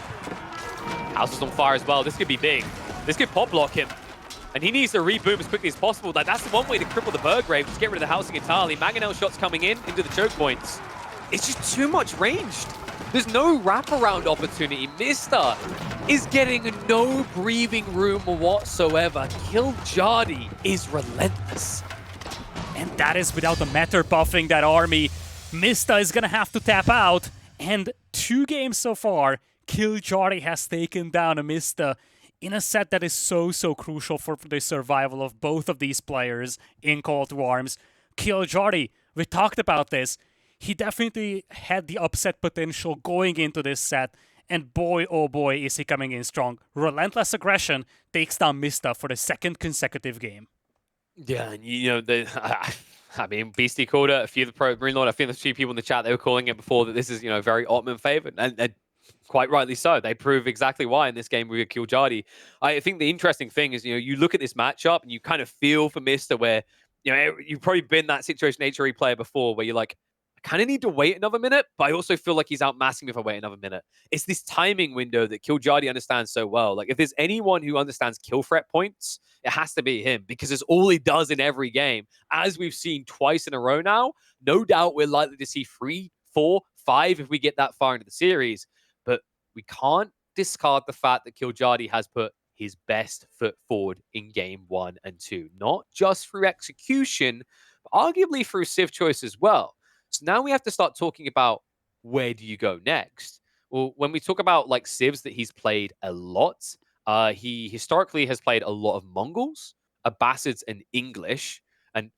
House is on fire as well. This could be big. This could pop block him. And he needs to reboot as quickly as possible. Like, that's the one way to cripple the Burgrave, just get rid of the housing entirely. Mangonel shots coming in into the choke points. It's just too much ranged. There's no wraparound opportunity. Mista is getting no breathing room whatsoever. Kiljardi is relentless. And that is without the matter buffing that army. Mista is gonna have to tap out. And 2 games so far, Kiljardi has taken down a Mista in a set that is so crucial for the survival of both of these players in Call to Arms. Kiljardi, we talked about this. He definitely had the upset potential going into this set, and boy, oh boy, is he coming in strong. Relentless aggression takes down Mista for the 2nd consecutive game. Yeah, and you know, I mean, Beastie called it, a few of the Pro Green Lord, I think a few people in the chat, they were calling it before that this is, you know, very Ottoman favored. And Quite rightly so. They prove exactly why in this game with Kiljardi. I think the interesting thing is, you look at this matchup and you kind of feel for Mister where, you've probably been that situation HRE player before where you're like, I kind of need to wait another minute, but I also feel like he's outmassing me if I wait another minute. It's this timing window that Kiljardi understands so well. Like if there's anyone who understands kill threat points, it has to be him because it's all he does in every game. As we've seen twice in a row now, no doubt we're likely to see 3, 4, 5 if we get that far into the series. But we can't discard the fact that Kiljardi has put his best foot forward in game 1 and 2, not just through execution, but arguably through Civ choice as well. So now we have to start talking about where do you go next? Well, when we talk about like Civs that he's played a lot, he historically has played a lot of Mongols, Abbasids, and English. And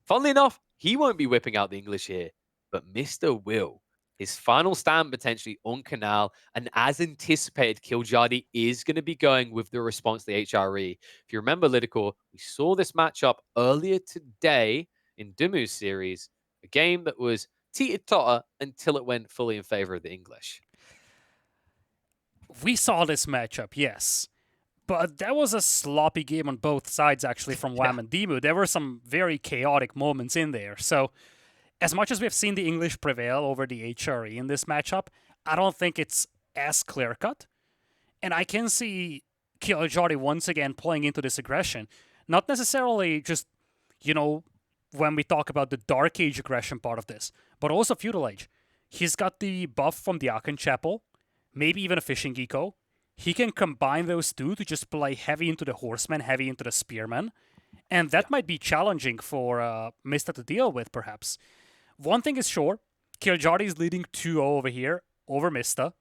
funnily enough, he won't be whipping out the English here, but Mr. will. His final stand potentially on Canal, and as anticipated, Kiljardi is going to be going with the response to the HRE. If you remember, LidaKor, we saw this matchup earlier today in Dumu's series, a game that was teeter-totter until it went fully in favor of the English. We saw this matchup, yes. But that was a sloppy game on both sides, actually, from Wham and Demu. There were some very chaotic moments in there. So, as much as we've seen the English prevail over the HRE in this matchup, I don't think it's as clear cut. And I can see Kiljardi once again playing into this aggression. Not necessarily just, you know, when we talk about the Dark Age aggression part of this, but also Feudal Age. He's got the buff from the Aachen Chapel, maybe even a Fishing Eco. He can combine those two to just play heavy into the Horseman, heavy into the Spearman. And that might be challenging for Mista to deal with, perhaps. One thing is sure, Kiljardi is leading 2-0 over here, over Mista.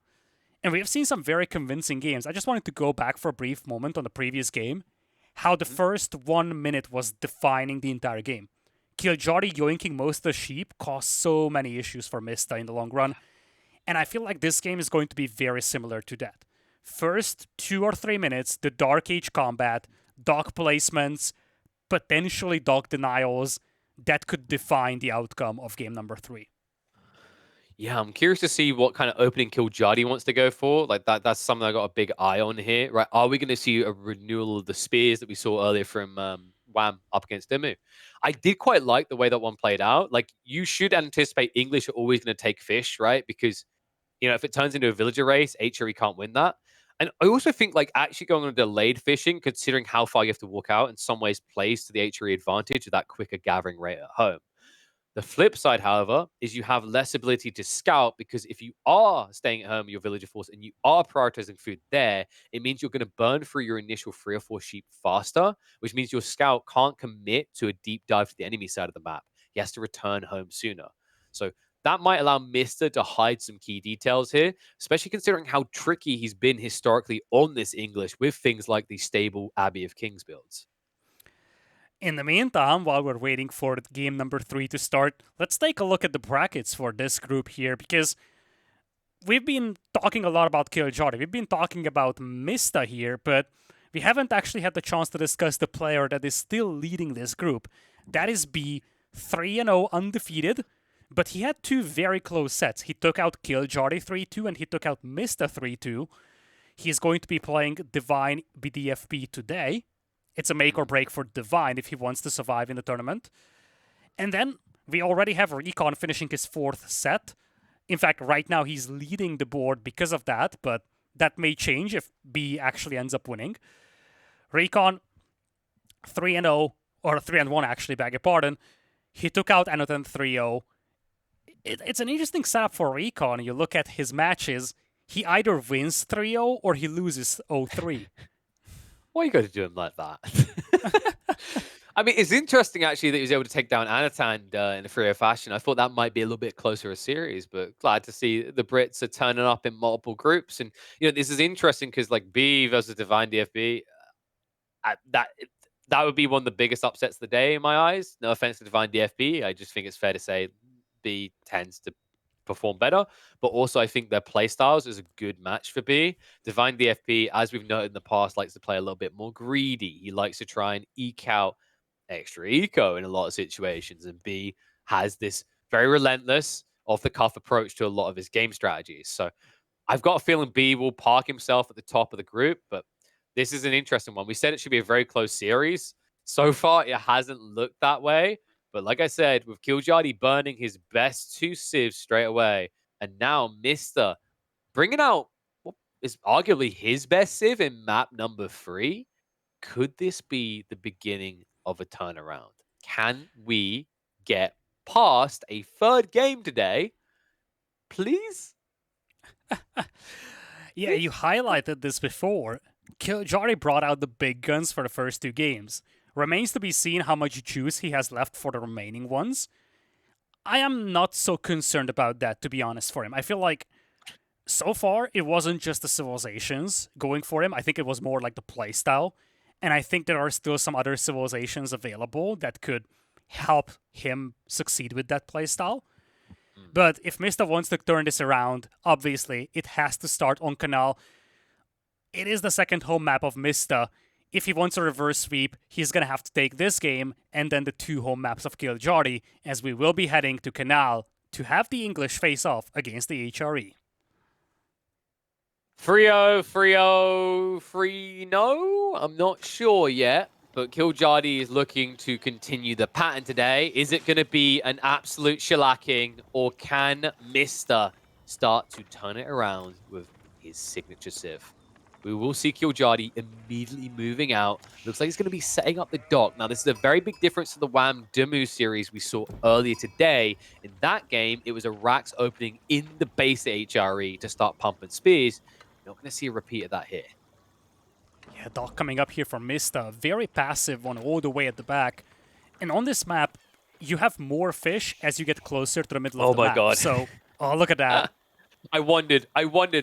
And we have seen some very convincing games. I just wanted to go back for a brief moment on the previous game, how the first 1 minute was defining the entire game. Kiljardi yoinking most of the sheep caused so many issues for Mista in the long run. And I feel like this game is going to be very similar to that. First 2 or 3 minutes, the Dark Age combat, dog placements, potentially dog denials, that could define the outcome of game number 3. Yeah, I'm curious to see what kind of opening Kiljardi wants to go for. Like that's something I got a big eye on here, right? Are we going to see a renewal of the spears that we saw earlier from Wham up against Demu? I did quite like the way that one played out. Like you should anticipate English are always going to take fish, right? Because if it turns into a villager race, HRE can't win that. And I also think like actually going on delayed fishing, considering how far you have to walk out, in some ways plays to the HRE advantage of that quicker gathering rate at home. The flip side, however, is you have less ability to scout because if you are staying at home, your villager force, and you are prioritizing food there, it means you're going to burn through your initial 3 or 4 sheep faster, which means your scout can't commit to a deep dive to the enemy side of the map. He has to return home sooner. So that might allow Mister to hide some key details here, especially considering how tricky he's been historically on this English with things like the stable Abbey of Kings builds. In the meantime, while we're waiting for game number 3 to start, let's take a look at the brackets for this group here, because we've been talking a lot about Kiljardi. We've been talking about Mista here, but we haven't actually had the chance to discuss the player that is still leading this group. That is B, 3-0 undefeated, but he had 2 very close sets. He took out Kiljardi 3-2 and he took out Mista 3-2. He's going to be playing Divine BDFP today. It's a make or break for Divine if he wants to survive in the tournament. And then we already have Recon finishing his 4th set. In fact, right now he's leading the board because of that, but that may change if B actually ends up winning. Recon 3-0, or 3-1 actually, beg your pardon. He took out Anoten 3-0. It's an interesting setup for Recon. You look at his matches, he either wins 3-0 or he loses 0-3. Why you got to do him like that? I mean, it's interesting actually that he was able to take down Anatan in a 3-0 fashion. I thought that might be a little bit closer a series, but glad to see the Brits are turning up in multiple groups. And this is interesting because like B versus Divine DFB, that would be one of the biggest upsets of the day in my eyes. No offense to Divine DFB, I just think it's fair to say B tends to perform better, but also I think their playstyles is a good match for B. Divine DFP, as we've noted in the past, likes to play a little bit more greedy. He likes to try and eke out extra eco in a lot of situations, and B has this very relentless, off the cuff approach to a lot of his game strategies. So I've got a feeling B will park himself at the top of the group, but this is an interesting one. We said it should be a very close series. So far, it hasn't looked that way. But like I said, with Kiljardi burning his best 2 civs straight away, and now Mr. bringing out what is arguably his best civ in map number 3, could this be the beginning of a turnaround? Can we get past a 3rd game today? Please? Yeah, you highlighted this before. Kiljardi brought out the big guns for the first 2 games. Remains to be seen how much juice he has left for the remaining ones. I am not so concerned about that, to be honest, for him. I feel like so far it wasn't just the civilizations going for him. I think it was more like the playstyle. And I think there are still some other civilizations available that could help him succeed with that playstyle. But if Mista wants to turn this around, obviously it has to start on Canal. It is the second home map of Mista. If he wants a reverse sweep, he's going to have to take this game and then the 2 home maps of Kiljardi, as we will be heading to Canal to have the English face off against the HRE. 3-0, 3-0, 3-0? I'm not sure yet, but Kiljardi is looking to continue the pattern today. Is it going to be an absolute shellacking, or can Mr. start to turn it around with his signature civ? We will see Kiljardi immediately moving out. Looks like he's going to be setting up the dock. Now, this is a very big difference to the Wham Demu series we saw earlier today. In that game, it was a Rax opening in the base HRE to start pumping spears. You're not going to see a repeat of that here. Yeah, dock coming up here for Mista. Very passive one all the way at the back. And on this map, you have more fish as you get closer to the middle of the map. Oh my god. So, oh, look at that. I wondered,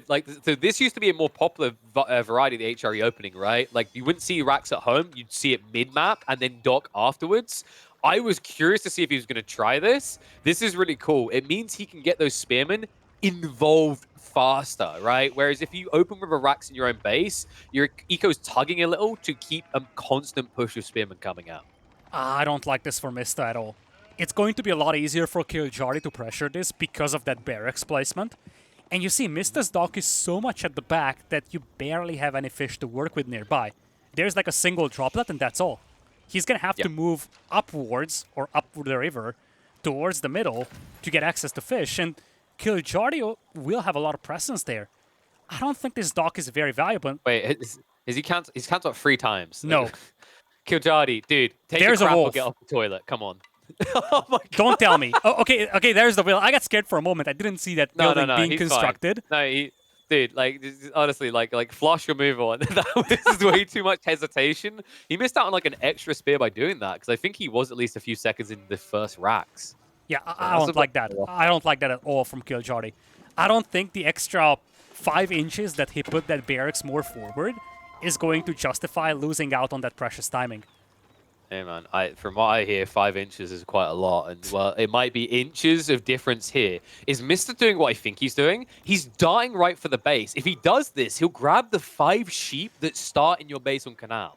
like, so this used to be a more popular variety of the HRE opening, right? Like, you wouldn't see Rax at home, you'd see it mid-map and then dock afterwards. I was curious to see if he was going to try this. This is really cool. It means he can get those spearmen involved faster, right? Whereas if you open with a Rax in your own base, your eco's tugging a little to keep a constant push of spearmen coming out. I don't like this for Mista at all. It's going to be a lot easier for Kiljardi to pressure this because of that barracks placement. And you see, Mista's dock is so much at the back that you barely have any fish to work with nearby. There's like a single droplet and that's all. He's going to have to move upwards, or up the river, towards the middle to get access to fish. And Kiljardi will have a lot of presence there. I don't think this dock is very valuable. Wait, he's counted 3 times. No. Kiljardi, dude, take There's a crap a or wolf. get off the toilet. Come on. Oh my god. Don't tell me. Oh, okay, there's the wheel. I got scared for a moment. I didn't see that building being constructed. Fine. No, dude, like, honestly, like, flush your move on. That was way too much hesitation. He missed out on, like, an extra spear by doing that, because I think he was at least a few seconds in the first Rax. Yeah, I don't like that. I don't like that at all from Kiljardi. I don't think the extra 5 inches that he put that barracks more forward is going to justify losing out on that precious timing. Hey man, from what I hear, 5 inches is quite a lot, and well, it might be inches of difference here. Is Mr. doing what I think he's doing? He's darting right for the base. If he does this, he'll grab the 5 sheep that start in your base on Canal.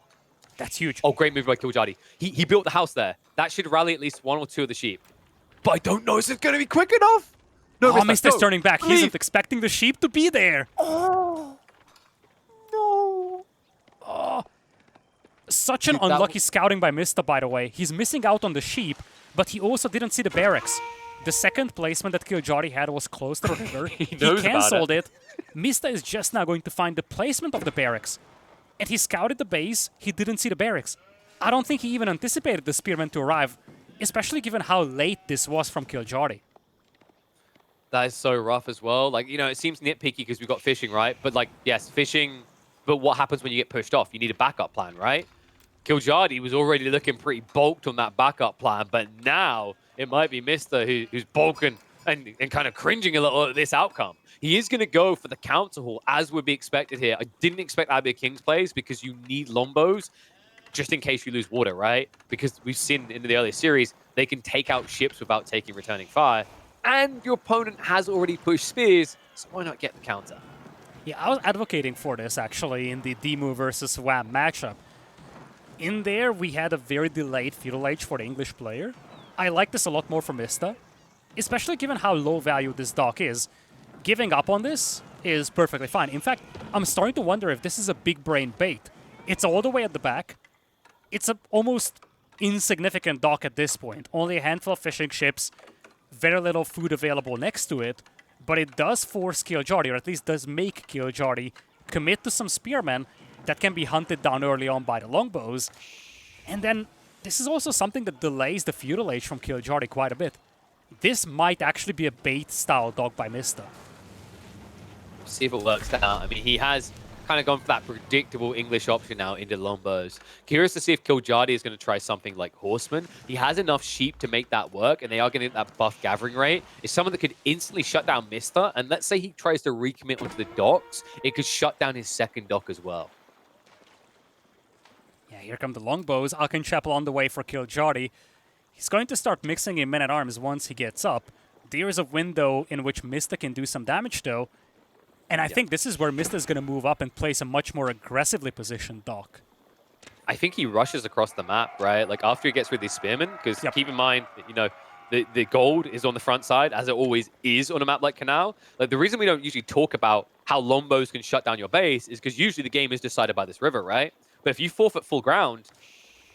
That's huge. Oh, great move by Kiljardi. He built the house there. That should rally at least 1 or 2 of the sheep. But I don't know if it's going to be quick enough. No, oh, Mister's turning back. He isn't expecting the sheep to be there. Oh, no. Oh. Such an unlucky scouting by Mista, by the way. He's missing out on the sheep, but he also didn't see the barracks. The second placement that Kiljardi had was close to the river. He cancelled it. Mista is just now going to find the placement of the barracks. And he scouted the base, he didn't see the barracks. I don't think he even anticipated the spearmen to arrive, especially given how late this was from Kiljardi. That is so rough as well. Like, you know, it seems nitpicky because we've got fishing, right? But, like, yes, fishing, but what happens when you get pushed off? You need a backup plan, right? Kiljardi was already looking pretty bulked on that backup plan, but now it might be Mista who's bulking and kind of cringing a little at this outcome. He is going to go for the counter haul, as would be expected here. I didn't expect that to be a King's plays because you need Lombos just in case you lose water, right? Because we've seen in the earlier series, they can take out ships without taking returning fire. And your opponent has already pushed spears, so why not get the counter? Yeah, I was advocating for this, actually, in the Demu versus Wham matchup. In there, we had a very delayed feudal age for the English player. I like this a lot more for Mista, especially given how low value this dock is. giving up on this is perfectly fine. In fact, I'm starting to wonder if this is a big brain bait. It's all the way at the back. It's a almost insignificant dock at this point. Only a handful of fishing ships, very little food available next to it, but it does force Kiljardi, or at least does make Kiljardi, commit to some spearmen that can be hunted down early on by the longbows. And then this is also something that delays the feudal age from Kiljardi quite a bit. This might actually be a bait-style dog by Mista. See if it works out. I mean, he has kind of gone for that predictable English option now into longbows. Curious to see if Kiljardi is going to try something like horseman. He has enough sheep to make that work, and they are going to get that buff gathering rate. It's someone that could instantly shut down Mista, and let's say he tries to recommit onto the docks, it could shut down his second dock as well. Yeah, here come the longbows. Akenchapel on the way for Kiljardi. He's going to start mixing in men-at-arms once he gets up. There is a window in which Mista can do some damage, though. And I think this is where Mista is going to move up and place a much more aggressively positioned dock. I think he rushes across the map, right? Like, after he gets rid of these spearmen, because keep in mind, you know, the gold is on the front side, as it always is on a map like Canal. Like, the reason we don't usually talk about how longbows can shut down your base is because usually the game is decided by this river, right? But if you forfeit full ground,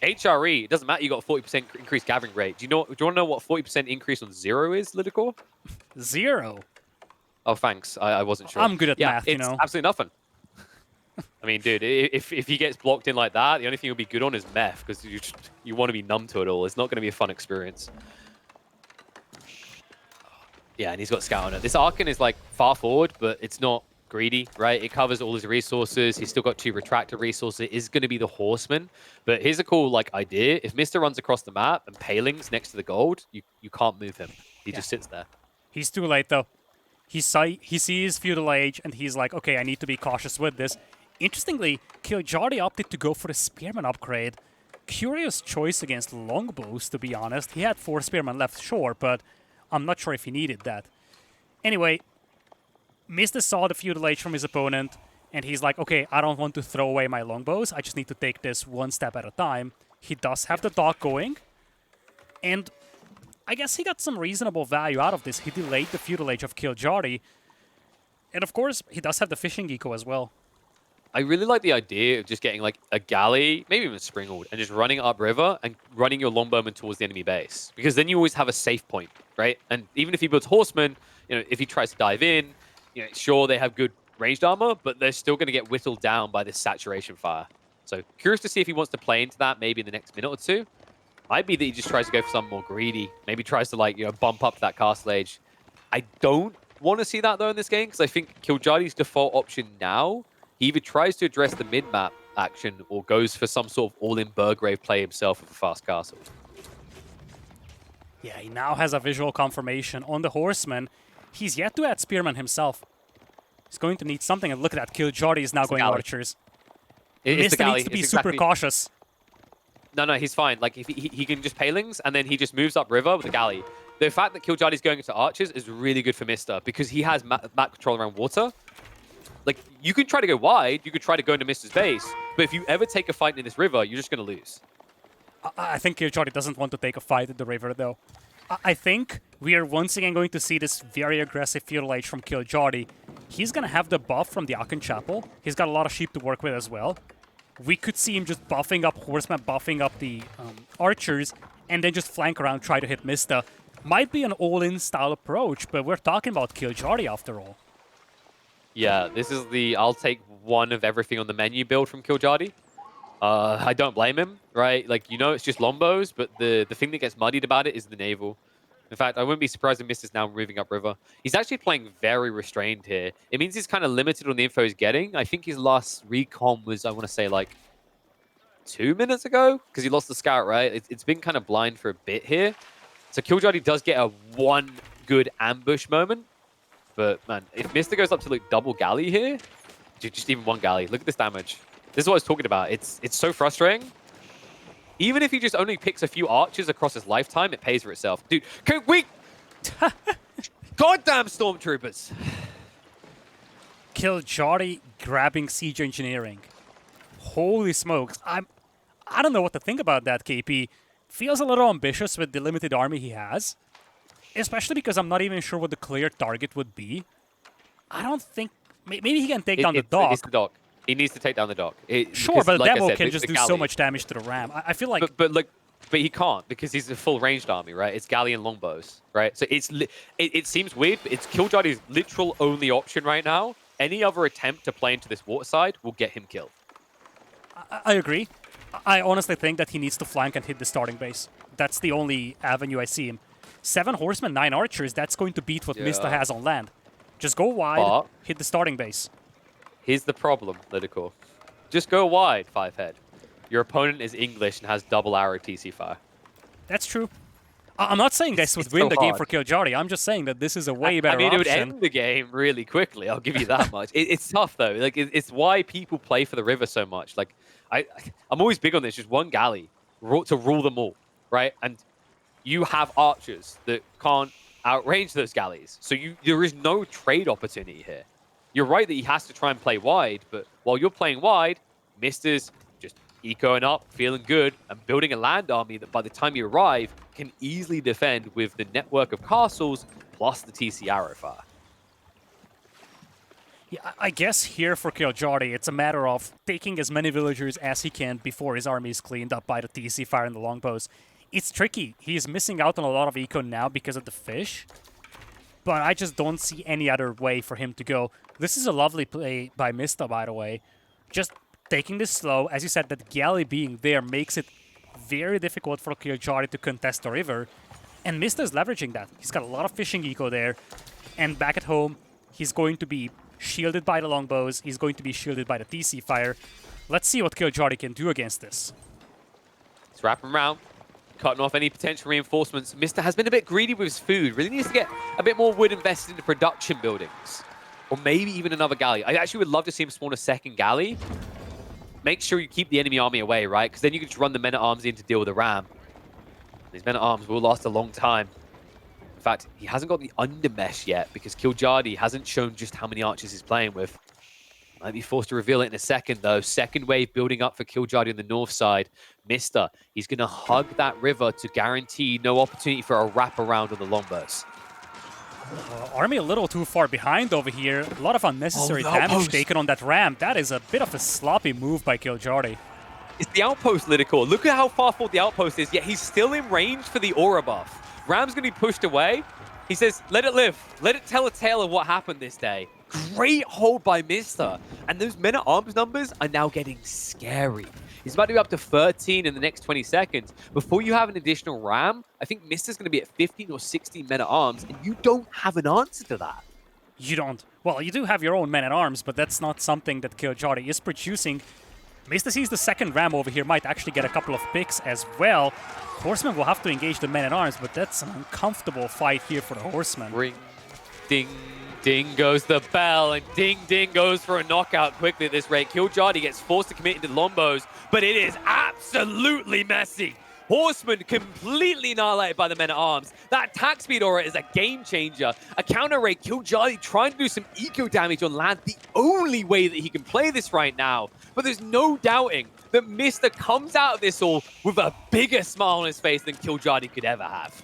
HRE, it doesn't matter, you got a 40% increased gathering rate. Do you want to know what 40% increase on 0 is, LidaKor? 0? Oh, thanks. I wasn't sure. I'm good at math, you know. It's absolutely nothing. I mean, dude, if he gets blocked in like that, the only thing he'll be good on is meth, because you want to be numb to it all. It's not going to be a fun experience. Yeah, and he's got Scout on it. This Archon is, like, far forward, but it's not greedy, right? It covers all his resources. He's still got 2 retractor resources. It is going to be the Horseman. But here's a cool, like, idea. If Mista runs across the map and Paling's next to the gold, you can't move him. He just sits there. He's too late, though. He sees Feudal Age, and he's like, okay, I need to be cautious with this. Interestingly, Kiljardi opted to go for the Spearman upgrade. Curious choice against longbows, to be honest. He had 4 Spearmen left, sure, but I'm not sure if he needed that. Anyway, Mista saw the Feudal Age from his opponent, and he's like, okay, I don't want to throw away my longbows. I just need to take this one step at a time. He does have the dock going, and I guess he got some reasonable value out of this. He delayed the Feudal Age of Kiljardi. And of course, he does have the fishing eco as well. I really like the idea of just getting like a galley, maybe even springald, and just running upriver and running your longbowman towards the enemy base. Because then you always have a safe point, right? And even if he builds horsemen, you know, if he tries to dive in, you know, sure, they have good ranged armor, but they're still going to get whittled down by this saturation fire. So curious to see if he wants to play into that maybe in the next minute or two. Might be that he just tries to go for something more greedy. Maybe tries to, like, you know, bump up that castle age. I don't want to see that, though, in this game, because I think Kiljardi's default option now, he either tries to address the mid-map action or goes for some sort of all-in Burgrave play himself with a fast castle. Yeah, he now has a visual confirmation on the Horseman. He's yet to add Spearman himself. He's going to need something, and look at that. Kiljardi is now going Archers. Mista needs to be super cautious. No, he's fine. Like, if he can just Palings, and then he just moves up river with the galley. The fact that Kiljardi's going into Archers is really good for Mista, because he has map control around water. Like, you can try to go wide, you could try to go into Mista's base, but if you ever take a fight in this river, you're just going to lose. I think Kiljardi doesn't want to take a fight in the river, though. I think we are once again going to see this very aggressive Feudal Age from Kiljardi. He's going to have the buff from the Akenchapel. He's got a lot of sheep to work with as well. We could see him just buffing up Horsemen, buffing up the Archers, and then just flank around, try to hit Mista. Might be an all-in style approach, but we're talking about Kiljardi after all. Yeah, this is the I'll take one of everything on the menu build from Kiljardi. I don't blame him, right? Like, you know, it's just longbows, but the thing that gets muddied about it is the naval. In fact, I wouldn't be surprised if Mista's now moving upriver. He's actually playing very restrained here. It means he's kind of limited on the info he's getting. I think his last recon was, I want to say, like 2 minutes ago, because he lost the scout, right? It's been kind of blind for a bit here. So Kiljardi does get a one good ambush moment. But, man, if Mista goes up to, like, double galley here, just even one galley, look at this damage. This is what I was talking about. It's so frustrating. Even if he just only picks a few archers across his lifetime, it pays for itself. Dude, can we... Goddamn stormtroopers! Kiljardi grabbing siege engineering. Holy smokes. I don't know what to think about that, KP. Feels a little ambitious with the limited army he has. Especially because I'm not even sure what the clear target would be. I don't think... Maybe he can take down the It's dock. the dock. He needs to take down the dock. Sure, Because, but the like I demo said, can the just do so galley. much damage to the ram. I feel like... But he can't because he's a full ranged army, right? It's galley and longbows, right? So it seems weird, but it's Kiljardi's literal only option right now. Any other attempt to play into this water side will get him killed. I agree. I honestly think that he needs to flank and hit the starting base. That's the only avenue I see him. 7 horsemen, 9 archers, that's going to beat what Mista has on land. Just go wide, But hit the starting base. here's the problem, LidaKor. Just go wide, 5-head. Your opponent is English and has double arrow TC fire. That's true. I'm not saying this would it's win so the game hard. for Kiljardi. I'm just saying that this is a way better I mean, option. it would end the game really quickly. I'll give you that much. It's tough though. Like it's why people play for the river so much. Like I'm always big on this. Just one galley to rule them all, right? And you have archers that can't outrange those galleys. So there is no trade opportunity here. You're right that he has to try and play wide, but while you're playing wide, Mister's just ecoing up, feeling good, and building a land army that by the time you arrive can easily defend with the network of castles plus the TC arrow fire. Yeah, I guess here for Kiljardi, it's a matter of taking as many villagers as he can before his army is cleaned up by the TC fire and the longbows. It's tricky. He's missing out on a lot of eco now because of the fish, but I just don't see any other way for him to go. This is a lovely play by Mista, by the way. Just taking this slow. As you said, that galley being there makes it very difficult for Kiljardi to contest the river, and Mista is leveraging that. He's got a lot of fishing eco there, and back at home, he's going to be shielded by the longbows. He's going to be shielded by the TC fire. Let's see what Kiljardi can do against this. Let's wrap him around. Cutting off any potential reinforcements. Mista has been a bit greedy with his food. Really needs to get a bit more wood invested into production buildings. Or maybe even another galley. I actually would love to see him spawn a second galley. Make sure you keep the enemy army away, right? Because then you can just run the men-at-arms in to deal with the ram. These men-at-arms will last a long time. In fact, he hasn't got the undermesh yet because Kiljardi hasn't shown just how many archers he's playing with. Might be forced to reveal it in a second, though. Second wave building up for Kiljardi on the north side. Mista, he's going to hug that river to guarantee no opportunity for a wraparound on the longbows. Army a little too far behind over here. A lot of unnecessary damage taken on that ram. That is a bit of a sloppy move by Kiljardi. It's the outpost, LidaKor. Look at how far forward the outpost is, yet he's still in range for the aura buff. Ram's going to be pushed away. He says, let it live. Let it tell a tale of what happened this day. Great hold by Mista. And those men-at-arms numbers are now getting scary. He's about to be up to 13 in the next 20 seconds. Before you have an additional ram, I think Mista's going to be at 15 or 16 men-at-arms, and you don't have an answer to that. You don't. Well, you do have your own men-at-arms, but that's not something that Kiljardi is producing. Mista sees the second ram over here, might actually get a couple of picks as well. Horsemen will have to engage the men-at-arms, but that's an uncomfortable fight here for the horsemen. Ring, ding, ding goes the bell, and ding, ding goes for a knockout quickly at this rate. Kiljardi gets forced to commit into the longbows, but it is absolutely messy. Horsemen completely annihilated by the men-at-arms. That attack speed aura is a game changer. A counter rate, Kiljardi trying to do some eco damage on land, the only way that he can play this right now. But there's no doubting that Mista comes out of this all with a bigger smile on his face than Kiljardi could ever have.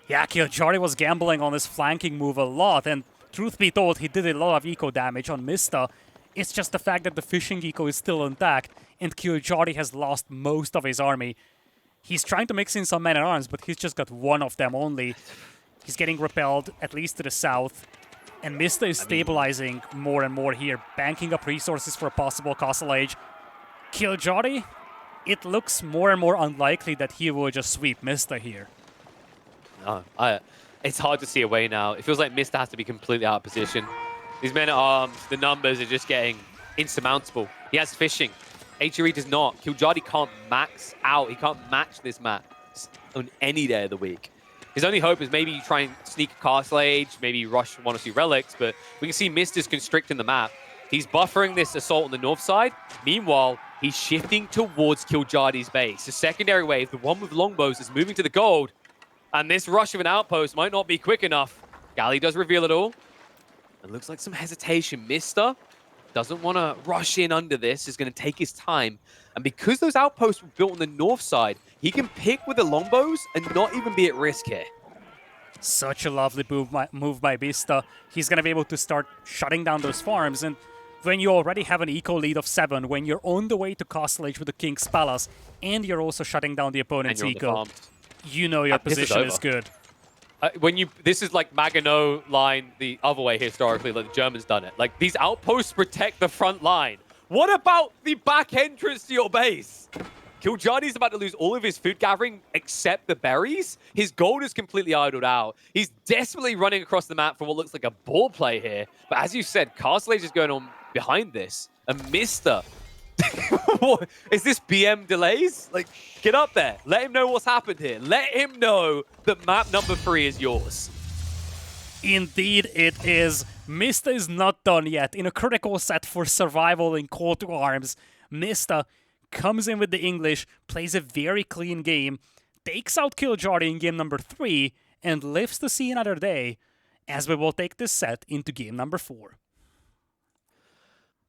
Yeah, Kiljardi was gambling on his flanking move a lot, and truth be told, he did a lot of eco damage on Mista. It's just the fact that the fishing eco is still intact, and Kiljardi has lost most of his army. He's trying to mix in some men-at-arms, but he's just got one of them only. He's getting repelled, at least to the south. And Mista is stabilizing more and more here, banking up resources for a possible castle age. Kiljardi, it looks more and more unlikely that he will just sweep Mista here. No, it's hard to see a way now. It feels like Mista has to be completely out of position. These men-at-arms, the numbers are just getting insurmountable. He has fishing. HRE does not. Kiljardi can't max out. He can't match this max on any day of the week. His only hope is maybe you try and sneak a castle age, maybe rush one or two relics, but we can see Mista's constricting the map. He's buffering this assault on the north side. Meanwhile, he's shifting towards Kiljardi's base. The secondary wave, the one with longbows, is moving to the gold, and this rush of an outpost might not be quick enough. Galley does reveal it all. It looks like some hesitation. Mista doesn't want to rush in under this, is going to take his time. And because those outposts were built on the north side, he can pick with the longbows and not even be at risk here. Such a lovely move by Mista. He's going to be able to start shutting down those farms, and when you already have an eco lead of 7, when you're on the way to Castle Age with the King's Palace, and you're also shutting down the And opponent's you're on the eco, farms. you know your This is position is over. good. This is like Maginot line the other way historically, like the Germans done it. Like, these outposts protect the front line. What about the back entrance to your base? Kiljardi's about to lose all of his food gathering except the berries. His gold is completely idled out. He's desperately running across the map for what looks like a ball play here. But as you said, Castle Age is going on behind this. A Mister. Is this BM delays? Like, get up there. Let him know what's happened here. Let him know that map number 3 is yours. Indeed it is. Mista is not done yet. In a critical set for survival in Call to Arms, Mista comes in with the English, plays a very clean game, takes out Kiljardi in game number 3, and lives to see another day, as we will take this set into game number 4.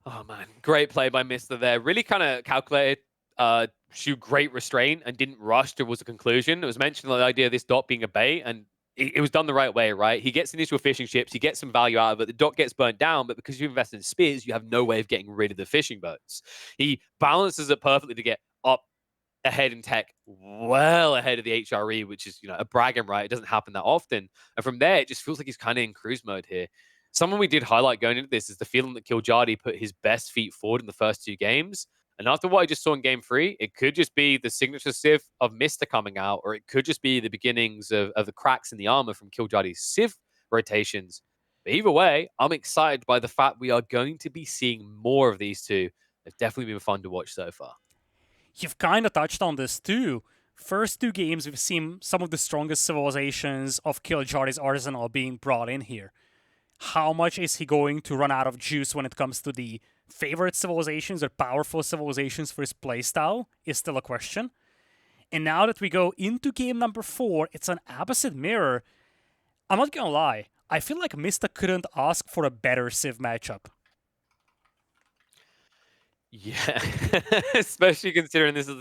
Oh, man. Great play by Mista there. Really kind of calculated, showed great restraint and didn't rush towards a conclusion. It was mentioned the idea of this dot being a bait, and it was done the right way, right? He gets initial fishing ships, he gets some value out of it, the dot gets burnt down, but because you invest in spears, you have no way of getting rid of the fishing boats. He balances it perfectly to get up ahead in tech, well ahead of the HRE, which is, a bragging right. It doesn't happen that often. And from there, it just feels like he's kind of in cruise mode here. Someone we did highlight going into this is the feeling that Kiljardi put his best feet forward in the first 2 games. And after what I just saw in game 3, it could just be the signature Civ of Mista coming out, or it could just be the beginnings of the cracks in the armor from Kiljardi's Civ rotations. But either way, I'm excited by the fact we are going to be seeing more of these two. They've definitely been fun to watch so far. You've kind of touched on this too. First 2 games, we've seen some of the strongest civilizations of Kiljardi's arsenal being brought in here. How much is he going to run out of juice when it comes to the favorite civilizations or powerful civilizations for his playstyle is still a question. And now that we go into game number 4, it's an opposite mirror. I'm not gonna lie, I feel like Mista couldn't ask for a better Civ matchup. Yeah, especially considering this is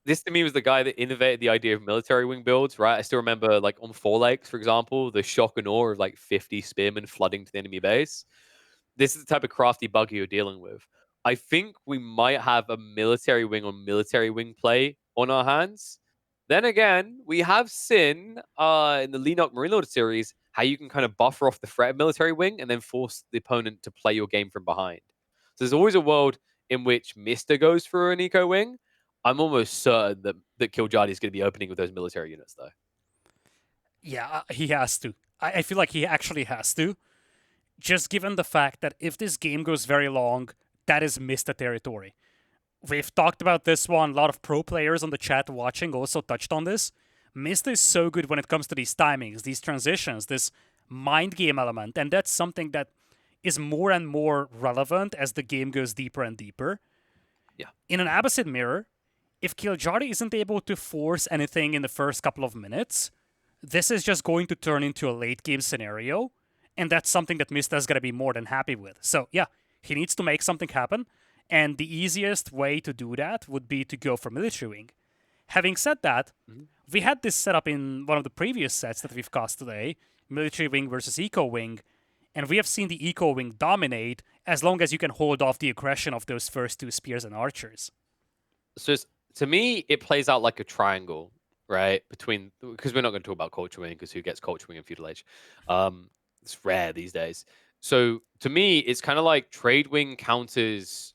this to me was the guy that innovated the idea of military wing builds, right? I still remember on Four Lakes, for example, the shock and awe of 50 spearmen flooding to the enemy base. This is the type of crafty bugger you're dealing with. I think we might have a military wing on military wing play on our hands. Then again, we have seen in the Lenok Marine Lord series how you can kind of buffer off the threat of military wing and then force the opponent to play your game from behind. So there's always a world in which Mista goes for an eco wing. I'm almost certain that Kiljardi is going to be opening with those military units, though. Yeah, he has to. I feel like he actually has to. Just given the fact that if this game goes very long, that is Mista territory. We've talked about this one. A lot of pro players on the chat watching also touched on this. Mista is so good when it comes to these timings, these transitions, this mind game element, and that's something that is more and more relevant as the game goes deeper and deeper. Yeah. In an opposite mirror, if Kiljardi isn't able to force anything in the first couple of minutes, this is just going to turn into a late game scenario, and that's something that Mista is going to be more than happy with. So yeah, he needs to make something happen, and the easiest way to do that would be to go for military wing. Having said that, we had this set up in one of the previous sets that we've cast today, military wing versus eco wing, and we have seen the eco wing dominate as long as you can hold off the aggression of those first 2 spears and archers. So to me, it plays out like a triangle, right? Because we're not going to talk about culture wing, because who gets culture wing in feudal age? It's rare these days. So to me, it's kind of like trade wing counters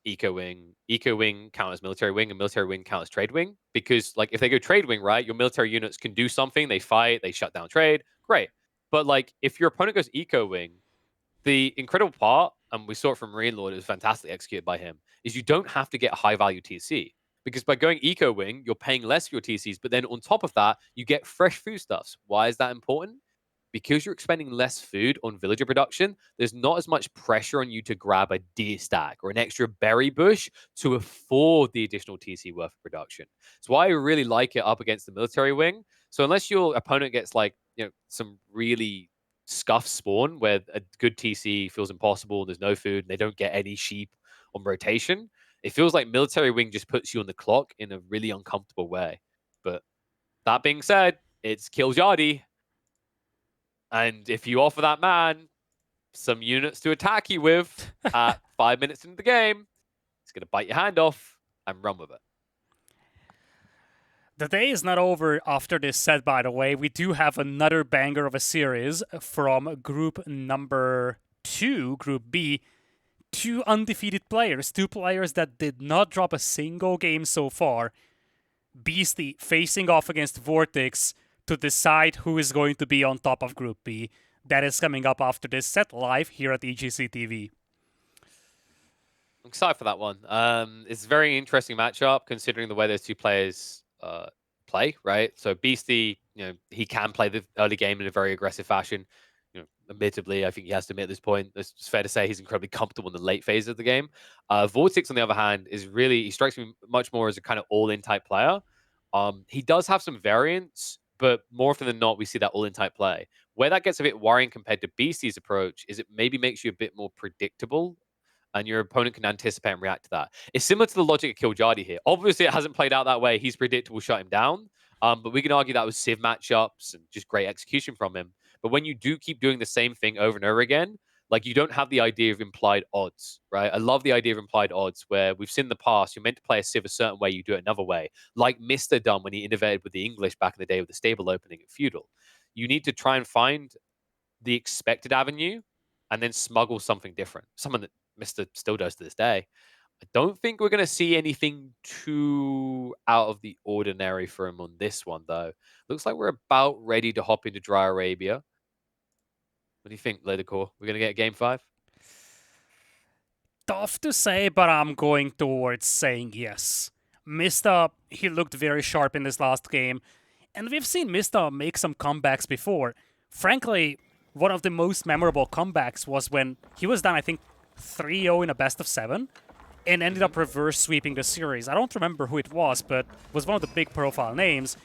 eco wing counters military wing, and military wing counters trade wing. Because if they go trade wing, right, your military units can do something, they fight, they shut down trade, great. But if your opponent goes eco wing, the incredible part, and we saw it from Marine Lord, it was fantastically executed by him, is you don't have to get a high value TC. Because by going eco wing, you're paying less for your TCs, but then on top of that, you get fresh foodstuffs. Why is that important? Because you're expending less food on villager production, there's not as much pressure on you to grab a deer stack or an extra berry bush to afford the additional TC worth of production. That's why I really like it up against the military wing. So unless your opponent gets some really scuff spawn where a good TC feels impossible, there's no food, and they don't get any sheep on rotation, it feels like military wing just puts you on the clock in a really uncomfortable way. But that being said, It's Kiljardi. And if you offer that man some units to attack you with at 5 minutes into the game, he's going to bite your hand off and run with it. The day is not over after this set, by the way. We do have another banger of a series from group number 2, Group B. 2 undefeated players, 2 players that did not drop a single game so far. Beastie facing off against Vortex to decide who is going to be on top of Group B. That is coming up after this set live here at EGCTV. I'm excited for that one. It's a very interesting matchup considering the way those two players play, right? So Beastie, he can play the early game in a very aggressive fashion. Admittedly, I think he has to admit at this point, it's fair to say he's incredibly comfortable in the late phase of the game. Vortex, on the other hand, he strikes me much more as a kind of all-in type player. He does have some variants, but more often than not, we see that all-in type play. Where that gets a bit worrying compared to Beastie's approach is it maybe makes you a bit more predictable and your opponent can anticipate and react to that. It's similar to the logic of Kiljardi here. Obviously, it hasn't played out that way. He's predictable, shut him down. But we can argue that was Civ matchups and just great execution from him. But when you do keep doing the same thing over and over again, like you don't have the idea of implied odds, right? I love the idea of implied odds where we've seen in the past, you're meant to play a Civ a certain way, you do it another way. Like Mr. done when he innovated with the English back in the day with the stable opening at Feudal. You need to try and find the expected avenue and then smuggle something different. Something that Mr. still does to this day. I don't think we're going to see anything too out of the ordinary for him on this one, though. Looks like we're about ready to hop into Dry Arabia. What do you think, LidaKor? We're going to get Game 5? Tough to say, but I'm going towards saying yes. Mista, he looked very sharp in this last game, and we've seen Mista make some comebacks before. Frankly, one of the most memorable comebacks was when he was down, I think, 3-0 in a best of 7, and ended up reverse sweeping the series. I don't remember who it was, but it was one of the big profile names.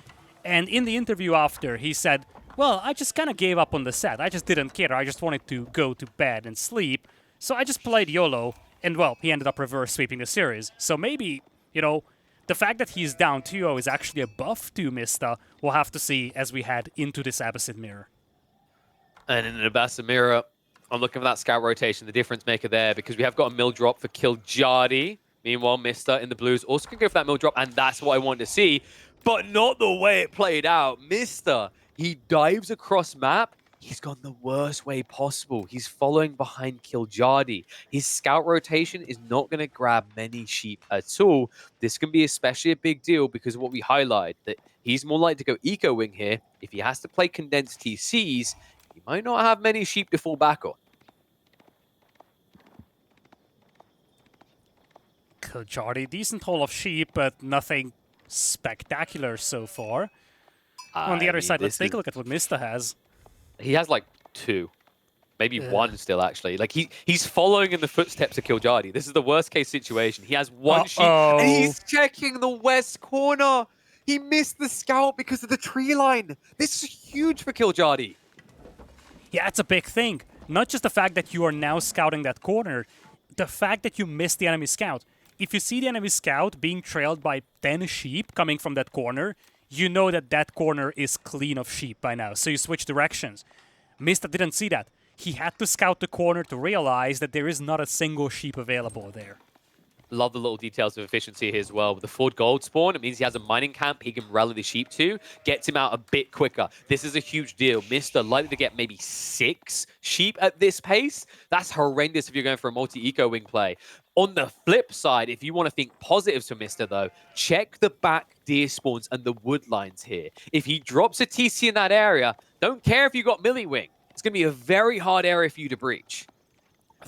And in the interview after, he said, well, I just kind of gave up on the set. I just didn't care. I just wanted to go to bed and sleep. So I just played YOLO, and well, he ended up reverse sweeping the series. So maybe, the fact that he's down 2-0 is actually a buff to Mista. We'll have to see as we head into this Abbasid Mirror. And in the Abbasid Mirror, I'm looking for that scout rotation, the difference maker there, because we have got a mill drop for Kiljardi. Meanwhile, Mista in the blues also can go for that mill drop, and that's what I wanted to see, but not the way it played out. Mista, he dives across map. He's gone the worst way possible. He's following behind Kiljardi. His scout rotation is not going to grab many sheep at all. This can be especially a big deal because of what we highlight, that he's more likely to go eco wing here. If he has to play condensed TCs, he might not have many sheep to fall back on. Kiljardi, decent haul of sheep, but nothing spectacular so far. On the other side, let's take a look at what Mista has. He has like 2. Maybe 1 still, actually. Like, he's following in the footsteps of Kiljardi. This is the worst case situation. He has 1 sheep, and he's checking the west corner. He missed the scout because of the tree line. This is huge for Kiljardi. Yeah, it's a big thing. Not just the fact that you are now scouting that corner, the fact that you missed the enemy scout. If you see the enemy scout being trailed by 10 sheep coming from that corner, you know that that corner is clean of sheep by now, so you switch directions. Mista didn't see that. He had to scout the corner to realize that there is not a single sheep available there. Love the little details of efficiency here as well. With the Ford Gold spawn, it means he has a mining camp he can rally the sheep to, gets him out a bit quicker. This is a huge deal. Mista likely to get maybe 6 sheep at this pace. That's horrendous if you're going for a multi-eco wing play. On the flip side, if you want to think positives for Mista, though, check the back deer spawns and the wood lines here. If he drops a TC in that area, don't care if you got melee wing. It's going to be a very hard area for you to breach.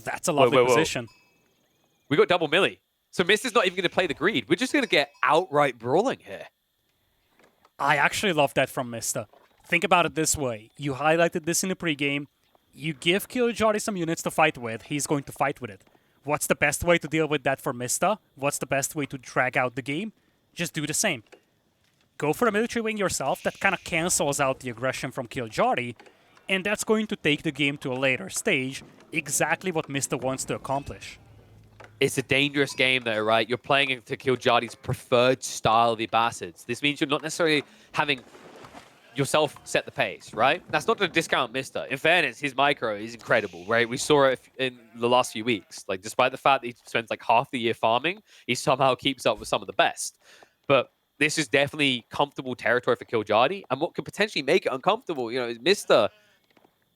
That's a lovely position. We got double melee. So Mista's not even going to play the greed. We're just going to get outright brawling here. I actually love that from Mista. Think about it this way. You highlighted this in the pregame. You give Kiljardi some units to fight with. He's going to fight with it. What's the best way to deal with that for Mista? What's the best way to drag out the game? Just do the same. Go for a military wing yourself. That kind of cancels out the aggression from Kiljardi. And that's going to take the game to a later stage. Exactly what Mista wants to accomplish. It's a dangerous game, though, right? You're playing into Kiljardi's preferred style of the Abbasids. This means you're not necessarily having yourself set the pace, right? That's not to discount Mister. In fairness, his micro is incredible, right? We saw it in the last few weeks. Like, despite the fact that he spends like half the year farming, he somehow keeps up with some of the best. But this is definitely comfortable territory for Kiljardi, and what could potentially make it uncomfortable, you know, is Mister.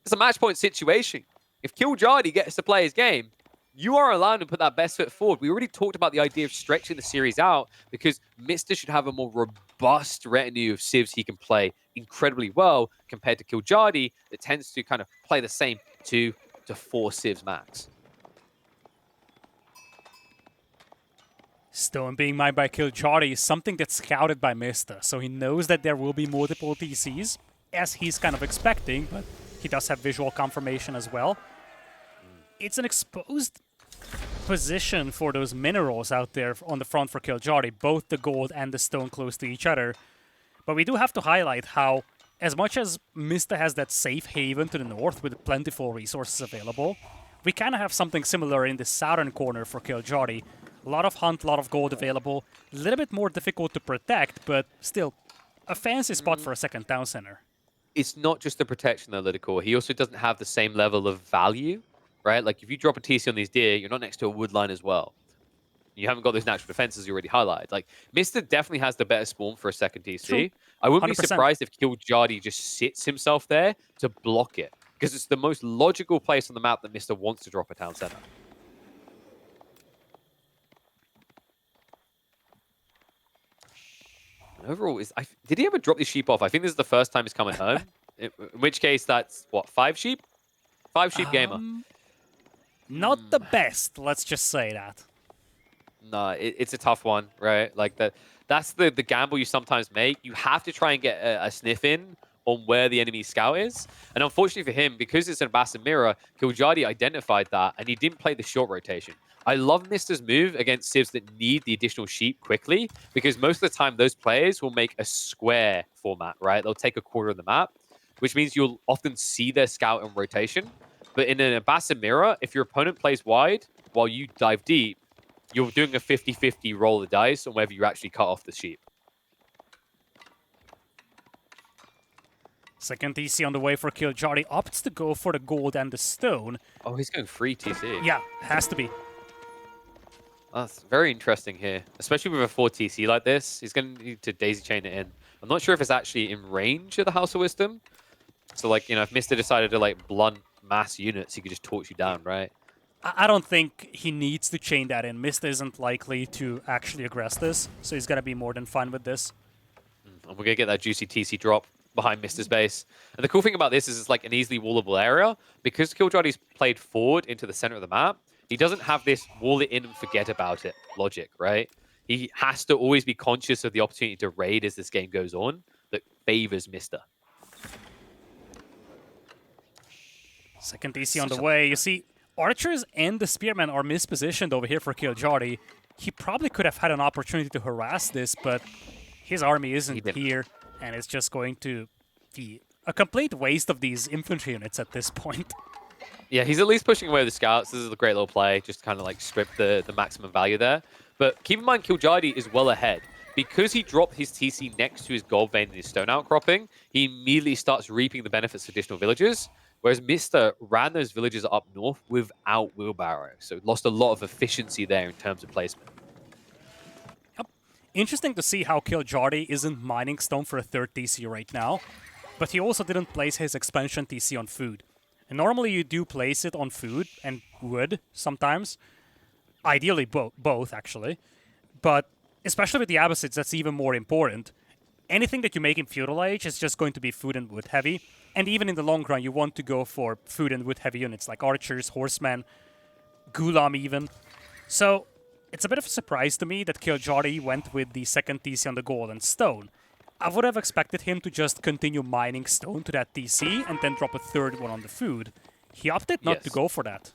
It's a match point situation. If Kiljardi gets to play his game, you are allowed to put that best foot forward. We already talked about the idea of stretching the series out because Mister should have a more robust retinue of civs he can play incredibly well compared to Kiljardi that tends to kind of play the same 2 to 4 civs max. Stone being mined by Kiljardi is something that's scouted by Mista, so he knows that there will be multiple TCs, as he's kind of expecting, but he does have visual confirmation as well. It's an exposed position for those minerals out there on the front for Kiljardi, both the gold and the stone close to each other. But we do have to highlight how, as much as Mista has that safe haven to the north with plentiful resources available, we kind of have something similar in the southern corner for Kiljardi. A lot of hunt, a lot of gold available, a little bit more difficult to protect, but still a fancy spot for a second town center. It's not just the protection though, LidaKor. He also doesn't have the same level of value, right? Like if you drop a TC on these deer, you're not next to a wood line as well. You haven't got those natural defenses you already highlighted. Like Mister definitely has the better spawn for a second TC. True. I wouldn't 100%. be surprised if Kiljardi just sits himself there to block it, because it's the most logical place on the map that Mister wants to drop a town center. Overall, did he ever drop these sheep off? I think this is the first time he's coming home. In which case, that's, what, 5 sheep? 5 sheep gamer. Not the best, let's just say that. No, it's a tough one, right? Like, that's the gamble you sometimes make. You have to try and get a sniff in on where the enemy scout is. And unfortunately for him, because it's an Ambassador Mirror, Kiljardi identified that, and he didn't play the short rotation. I love Mister's move against civs that need the additional sheep quickly, because most of the time those players will make a square format, right? They'll take a quarter of the map, which means you'll often see their scout in rotation. But in an Ambassador Mirror, if your opponent plays wide while you dive deep, you're doing a 50-50 roll the dice on whether you actually cut off the sheep. Second TC on the way for Kiljardi, opts to go for the gold and the stone. Oh, he's going free TC. Yeah, has to be. That's very interesting here, especially with a 4 TC like this. He's going to need to daisy chain it in. I'm not sure if it's actually in range of the House of Wisdom. So, like, you know, if Mister decided to, like, blunt mass units, he could just torch you down, right? I don't think he needs to chain that in. Mista isn't likely to actually aggress this, so he's going to be more than fine with this. And we're going to get that juicy TC drop behind Mister's base. And the cool thing about this is it's like an easily wallable area. Because Kiljardi's played forward into the center of the map, he doesn't have this wall it in and forget about it logic, right? He has to always be conscious of the opportunity to raid as this game goes on that favors Mister. Second DC on the way. You see, archers and the spearmen are mispositioned over here for Kiljardi. He probably could have had an opportunity to harass this, but his army isn't here, and it's just going to be a complete waste of these infantry units at this point. Yeah, he's at least pushing away the scouts. This is a great little play, just kind of like strip the maximum value there. But keep in mind, Kiljardi is well ahead. Because he dropped his TC next to his gold vein and his stone outcropping, he immediately starts reaping the benefits of additional villages. Whereas Mister ran those villages up north without wheelbarrow. So lost a lot of efficiency there in terms of placement. Yep. Interesting to see how Kiljardi isn't mining stone for a third TC right now. But he also didn't place his expansion TC on food. And normally you do place it on food and wood sometimes. Ideally both, actually. But especially with the Abbasids, that's even more important. Anything that you make in Feudal Age is just going to be food and wood heavy. And even in the long run, you want to go for food and wood heavy units like archers, horsemen, Gulam even. So it's a bit of a surprise to me that Kiljardi went with the second TC on the gold and stone. I would have expected him to just continue mining stone to that TC and then drop a third one on the food. He opted not to go for that.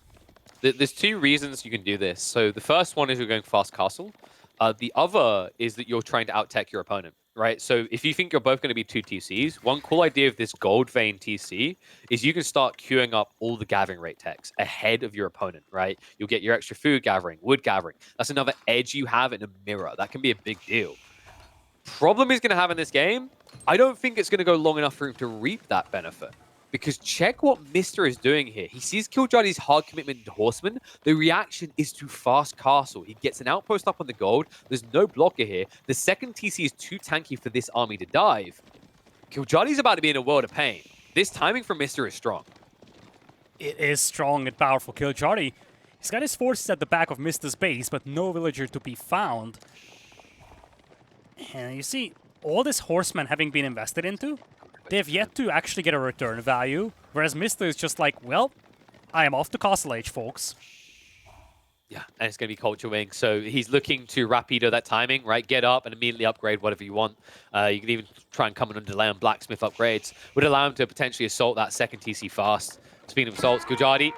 There's 2 reasons you can do this. So the first one is you're going fast castle. The other is that you're trying to out-tech your opponent, right? So if you think you're both going to be 2 TCs, one cool idea of this gold vein TC is you can start queuing up all the gathering rate techs ahead of your opponent, right? You'll get your extra food gathering, wood gathering. That's another edge you have in a mirror. That can be a big deal. Problem he's going to have in this game I don't think it's going to go long enough for him to reap that benefit. Because check what Mr. is doing here. He sees Kiljardi's hard commitment to Horseman. The reaction is to fast castle. He gets an outpost up on the gold. There's no blocker here. The second TC is too tanky for this army to dive. Kiljardi's about to be in a world of pain. This timing from Mr. is strong. It is strong and powerful. Kiljardi, he's got his forces at the back of Mista's base, but no villager to be found. And you see, all this horsemen having been invested into, they have yet to actually get a return value, whereas Mista is just like, well, I am off to Castle Age, folks. Yeah, and it's going to be Culture Wing. So he's looking to Rapido that timing, right? Get up and immediately upgrade whatever you want. You can even try and come in and delay on Blacksmith upgrades. Would allow him to potentially assault that second TC fast. Speaking of assaults, Kiljardi,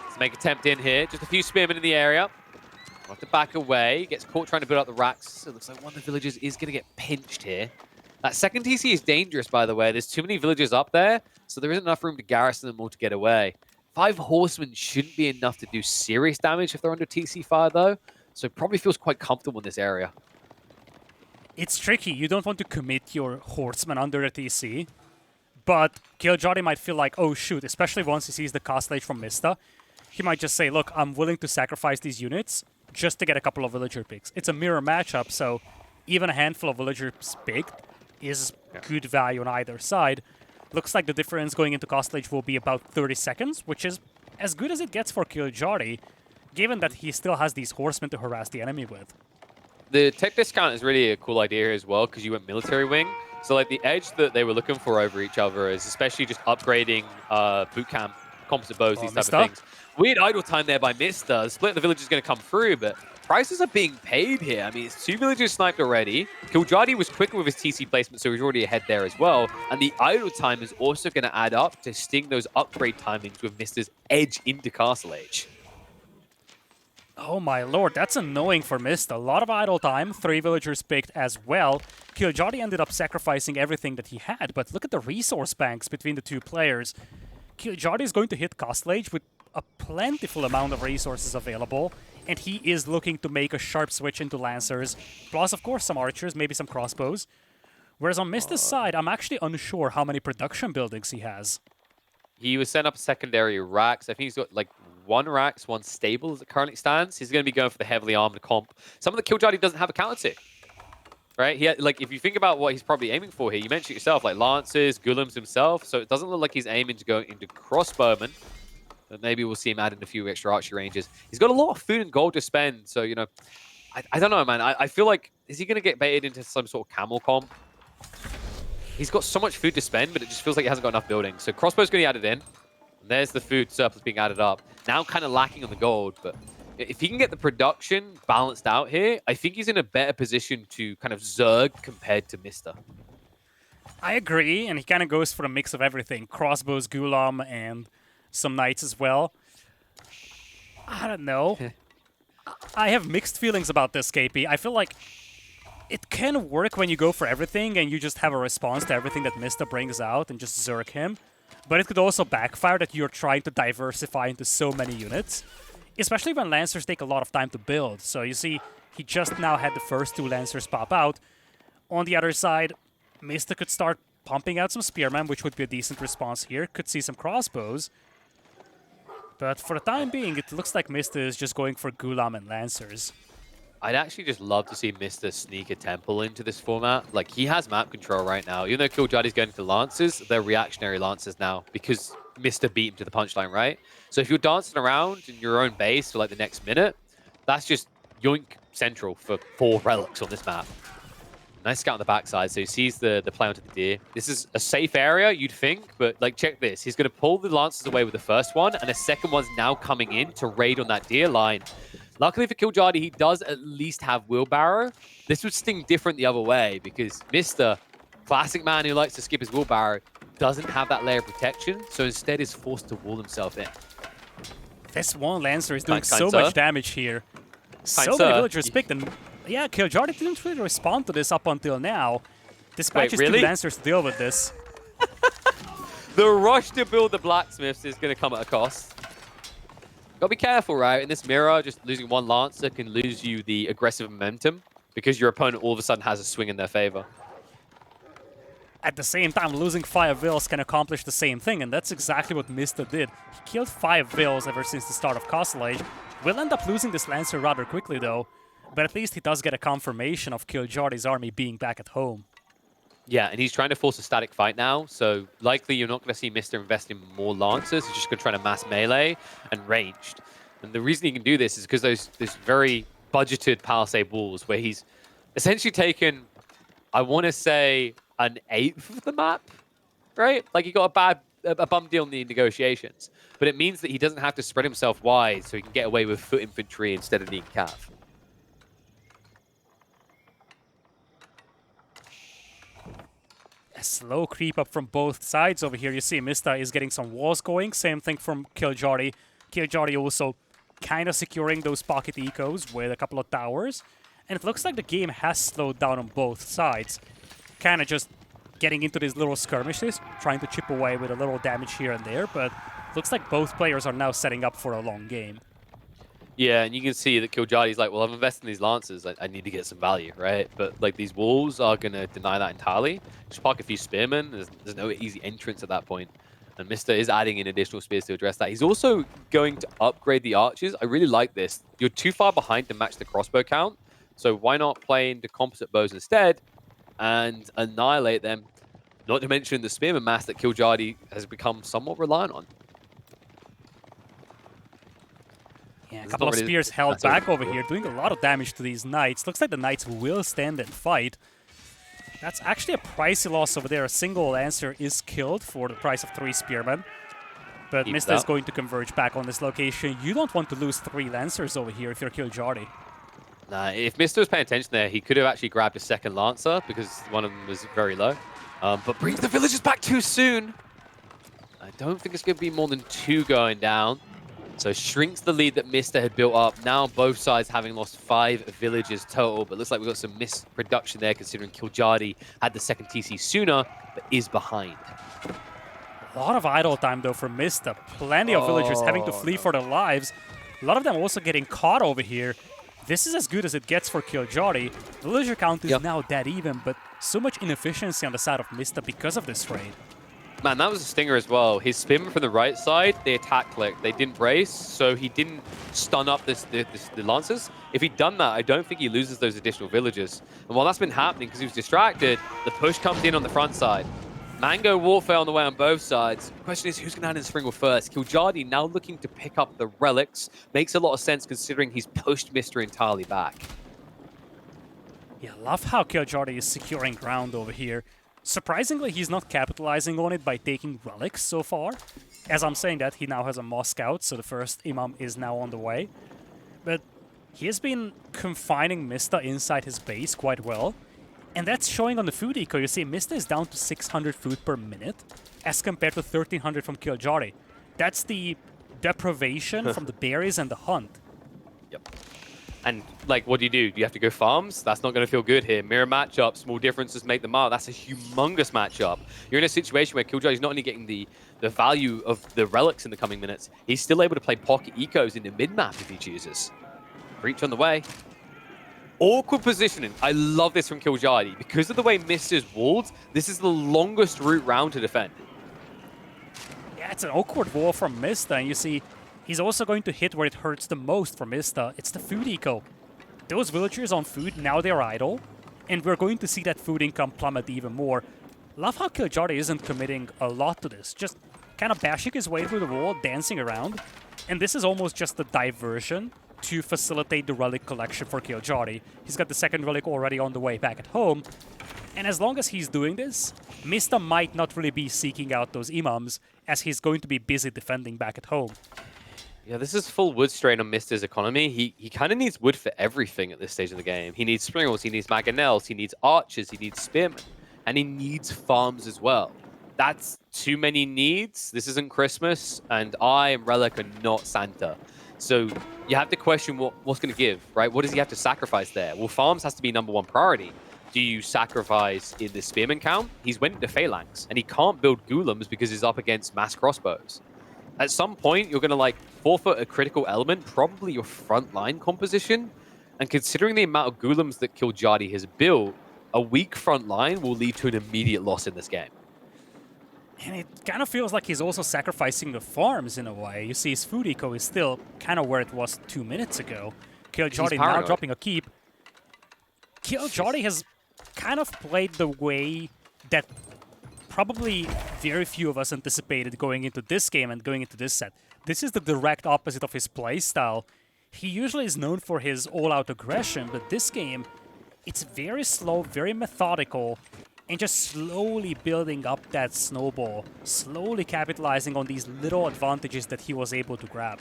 let's make attempt in here. Just a few spearmen in the area. We'll have to back away. Gets caught trying to build up the racks. It looks like one of the villagers is going to get pinched here. That second TC is dangerous, by the way. There's too many villagers up there, so there isn't enough room to garrison them all to get away. 5 horsemen shouldn't be enough to do serious damage if they're under TC fire, though. So it probably feels quite comfortable in this area. It's tricky. You don't want to commit your horsemen under a TC, but Kiljardi might feel like, oh shoot, especially once he sees the Castle Age from Mista. He might just say, look, I'm willing to sacrifice these units just to get a couple of villager picks. It's a mirror matchup, so even a handful of villagers picked is good value on either side. Looks like the difference going into Castle Age will be about 30 seconds, which is as good as it gets for Kiljardi, given that he still has these horsemen to harass the enemy with. The tech discount is really a cool idea here as well, because you went military wing. So like the edge that they were looking for over each other is especially just upgrading boot camp, composite bows, these type of things. Weird idle time there by Mista. The split of the village is going to come through, but prices are being paid here. I mean, it's 2 villagers sniped already. Kiljardi was quicker with his TC placement, so he's already ahead there as well. And the idle time is also going to add up to sting those upgrade timings with Mista's edge into Castle Age. Oh my lord, that's annoying for Mista. A lot of idle time, 3 villagers picked as well. Kiljardi ended up sacrificing everything that he had, but look at the resource banks between the two players. Kiljardi is going to hit Castle Age with a plentiful amount of resources available, and he is looking to make a sharp switch into Lancers, plus of course some archers, maybe some crossbows. Whereas on Mista's side, I'm actually unsure how many production buildings he has. He was setting up secondary racks. I think he's got like 1 racks, 1 stable as it currently stands. He's going to be going for the heavily armored comp. Some of the Kiljardi doesn't have a counter to. Right? He had, like, if you think about what he's probably aiming for here, you mentioned yourself, like Lancers, Gulams himself, so it doesn't look like he's aiming to go into crossbowmen. But maybe we'll see him add in a few extra archery ranges. He's got a lot of food and gold to spend, so, you know, I don't know, man. I feel like, is he going to get baited into some sort of camel comp? He's got so much food to spend, but it just feels like he hasn't got enough buildings. So crossbow's going to be added in. And there's the food surplus being added up. Now kind of lacking on the gold, but if he can get the production balanced out here, I think he's in a better position to kind of zerg compared to Mista. I agree, and he kind of goes for a mix of everything. Crossbows, Gulam, and some knights as well. I don't know. I have mixed feelings about this, KP. I feel like it can work when you go for everything and you just have a response to everything that Mista brings out and just zerg him. But it could also backfire that you're trying to diversify into so many units. Especially when Lancers take a lot of time to build. So you see, he just now had the first 2 Lancers pop out. On the other side, Mista could start pumping out some Spearmen, which would be a decent response here. Could see some crossbows. But for the time being, it looks like Mista is just going for Gulam and Lancers. I'd actually just love to see Mista sneak a temple into this format. Like, he has map control right now. Even though Kiljardi's going for Lancers, they're reactionary Lancers now because Mista beat him to the punchline, right? So if you're dancing around in your own base for like the next minute, that's just yoink central for 4 relics on this map. Nice scout on the backside, so he sees the play onto the deer. This is a safe area, you'd think, but like check this. He's going to pull the Lancers away with the first one, and the second one's now coming in to raid on that deer line. Luckily for Kiljardi, he does at least have wheelbarrow. This would sting different the other way, because Mista, classic man who likes to skip his wheelbarrow, doesn't have that layer of protection, so instead is forced to wall himself in. This one Lancer is doing so much damage here. So many villagers picked, and yeah, Kiljardi didn't really respond to this up until now. Dispatches 2 Lancers to deal with this. The rush to build the blacksmiths is going to come at a cost. Gotta be careful, right? In this mirror, just losing 1 Lancer can lose you the aggressive momentum because your opponent all of a sudden has a swing in their favor. At the same time, losing 5 vills can accomplish the same thing, and that's exactly what Mista did. He killed 5 vills ever since the start of Castle Age. Will end up losing this Lancer rather quickly though, but at least he does get a confirmation of Kiljardi's army being back at home. Yeah, and he's trying to force a static fight now, so likely you're not going to see Mr. invest in more Lancers. He's just going to try to mass melee and ranged. And the reason he can do this is because those very budgeted Palisade walls, where he's essentially taken, I want to say, an 1/8 of the map, right? Like he got a bum deal in the negotiations, but it means that he doesn't have to spread himself wide, so he can get away with foot infantry instead of needing cav. A slow creep up from both sides over here. You see Mista is getting some walls going. Same thing from Kiljardi. Kiljardi also kind of securing those pocket ecos with a couple of towers. And it looks like the game has slowed down on both sides. Kind of just getting into these little skirmishes, trying to chip away with a little damage here and there, but looks like both players are now setting up for a long game. Yeah, and you can see that Kiljardi's like, well, I've invested in these Lancers. I need to get some value, right? But like these walls are going to deny that entirely. Just park a few spearmen. There's no easy entrance at that point. And Mr. is adding in additional spears to address that. He's also going to upgrade the archers. I really like this. You're too far behind to match the crossbow count. So why not play into composite bows instead and annihilate them? Not to mention the spearman mass that Kiljardi has become somewhat reliant on. Yeah, a couple of spears held back over here, doing a lot of damage to these knights. Looks like the knights will stand and fight. That's actually a pricey loss over there. A single Lancer is killed for the price of 3 spearmen. But Mista is going to converge back on this location. You don't want to lose 3 Lancers over here if you're Kiljardi. Nah, if Mista was paying attention there, he could have actually grabbed a second Lancer because one of them was very low. But brings the villagers back too soon. I don't think it's going to be more than 2 going down. So shrinks the lead that Mista had built up. Now both sides having lost 5 villages total, but looks like we've got some misproduction there considering Kiljardi had the second TC sooner, but is behind. A lot of idle time though for Mista. Plenty of villagers having to flee for their lives. A lot of them also getting caught over here. This is as good as it gets for Kiljardi. Villager count is now dead even, but so much inefficiency on the side of Mista because of this raid. Man, that was a stinger as well. His spin from the right side, they attack click. They didn't brace, so he didn't stun up the Lancers. If he'd done that, I don't think he loses those additional villagers. And while that's been happening because he was distracted, the push comes in on the front side. Mango Warfare on the way on both sides. The question is, who's going to hand in Springle first? Kiljardi now looking to pick up the relics. Makes a lot of sense considering he's pushed Mr. entirely back. Yeah, love how Kiljardi is securing ground over here. Surprisingly, he's not capitalizing on it by taking relics so far. As I'm saying that, he now has a Moss Scout, so the first Imam is now on the way. But he has been confining Mista inside his base quite well. And that's showing on the food eco. You see, Mista is down to 600 food per minute, as compared to 1300 from Kiljardi. That's the deprivation from the berries and the hunt. Yep. And, like, what do? You have to go farms? That's not going to feel good here. Mirror matchup, small differences make the mark. That's a humongous matchup. You're in a situation where Kiljardi's not only getting the value of the relics in the coming minutes, he's still able to play pocket ecos in the mid-map if he chooses. Breach on the way. Awkward positioning. I love this from Kiljardi. Because of the way Mista's walled, this is the longest route round to defend. Yeah, it's an awkward wall from Mista, and you see, he's also going to hit where it hurts the most for Mista. It's the food eco. Those villagers on food, now they're idle, and we're going to see that food income plummet even more. Love how Kiljardi isn't committing a lot to this, just kind of bashing his way through the wall, dancing around, and this is almost just a diversion to facilitate the relic collection for Kiljardi. He's got the second relic already on the way back at home, and as long as he's doing this, Mista might not really be seeking out those imams, as he's going to be busy defending back at home. Yeah, this is full wood strain on Mista's economy. He kind of needs wood for everything at this stage of the game. He needs springles, he needs mangonels, he needs archers, he needs spearmen, and he needs farms as well. That's too many needs. This isn't Christmas, and I and Relic are not Santa. So you have to question what's going to give, right? What does he have to sacrifice there? Well, farms has to be #1 priority. Do you sacrifice in the spearman count? He's went into phalanx, and he can't build golems because he's up against mass crossbows. At some point, you're going to like forfeit a critical element, probably your front line composition. And considering the amount of golems that Kiljardi has built, a weak front line will lead to an immediate loss in this game. And it kind of feels like he's also sacrificing the farms in a way. You see his food eco is still kind of where it was 2 minutes ago. Kiljardi now dropping a keep. Kiljardi has kind of played the way that probably very few of us anticipated going into this game and going into this set. This is the direct opposite of his playstyle. He usually is known for his all-out aggression, but this game, it's very slow, very methodical, and just slowly building up that snowball, slowly capitalizing on these little advantages that he was able to grab.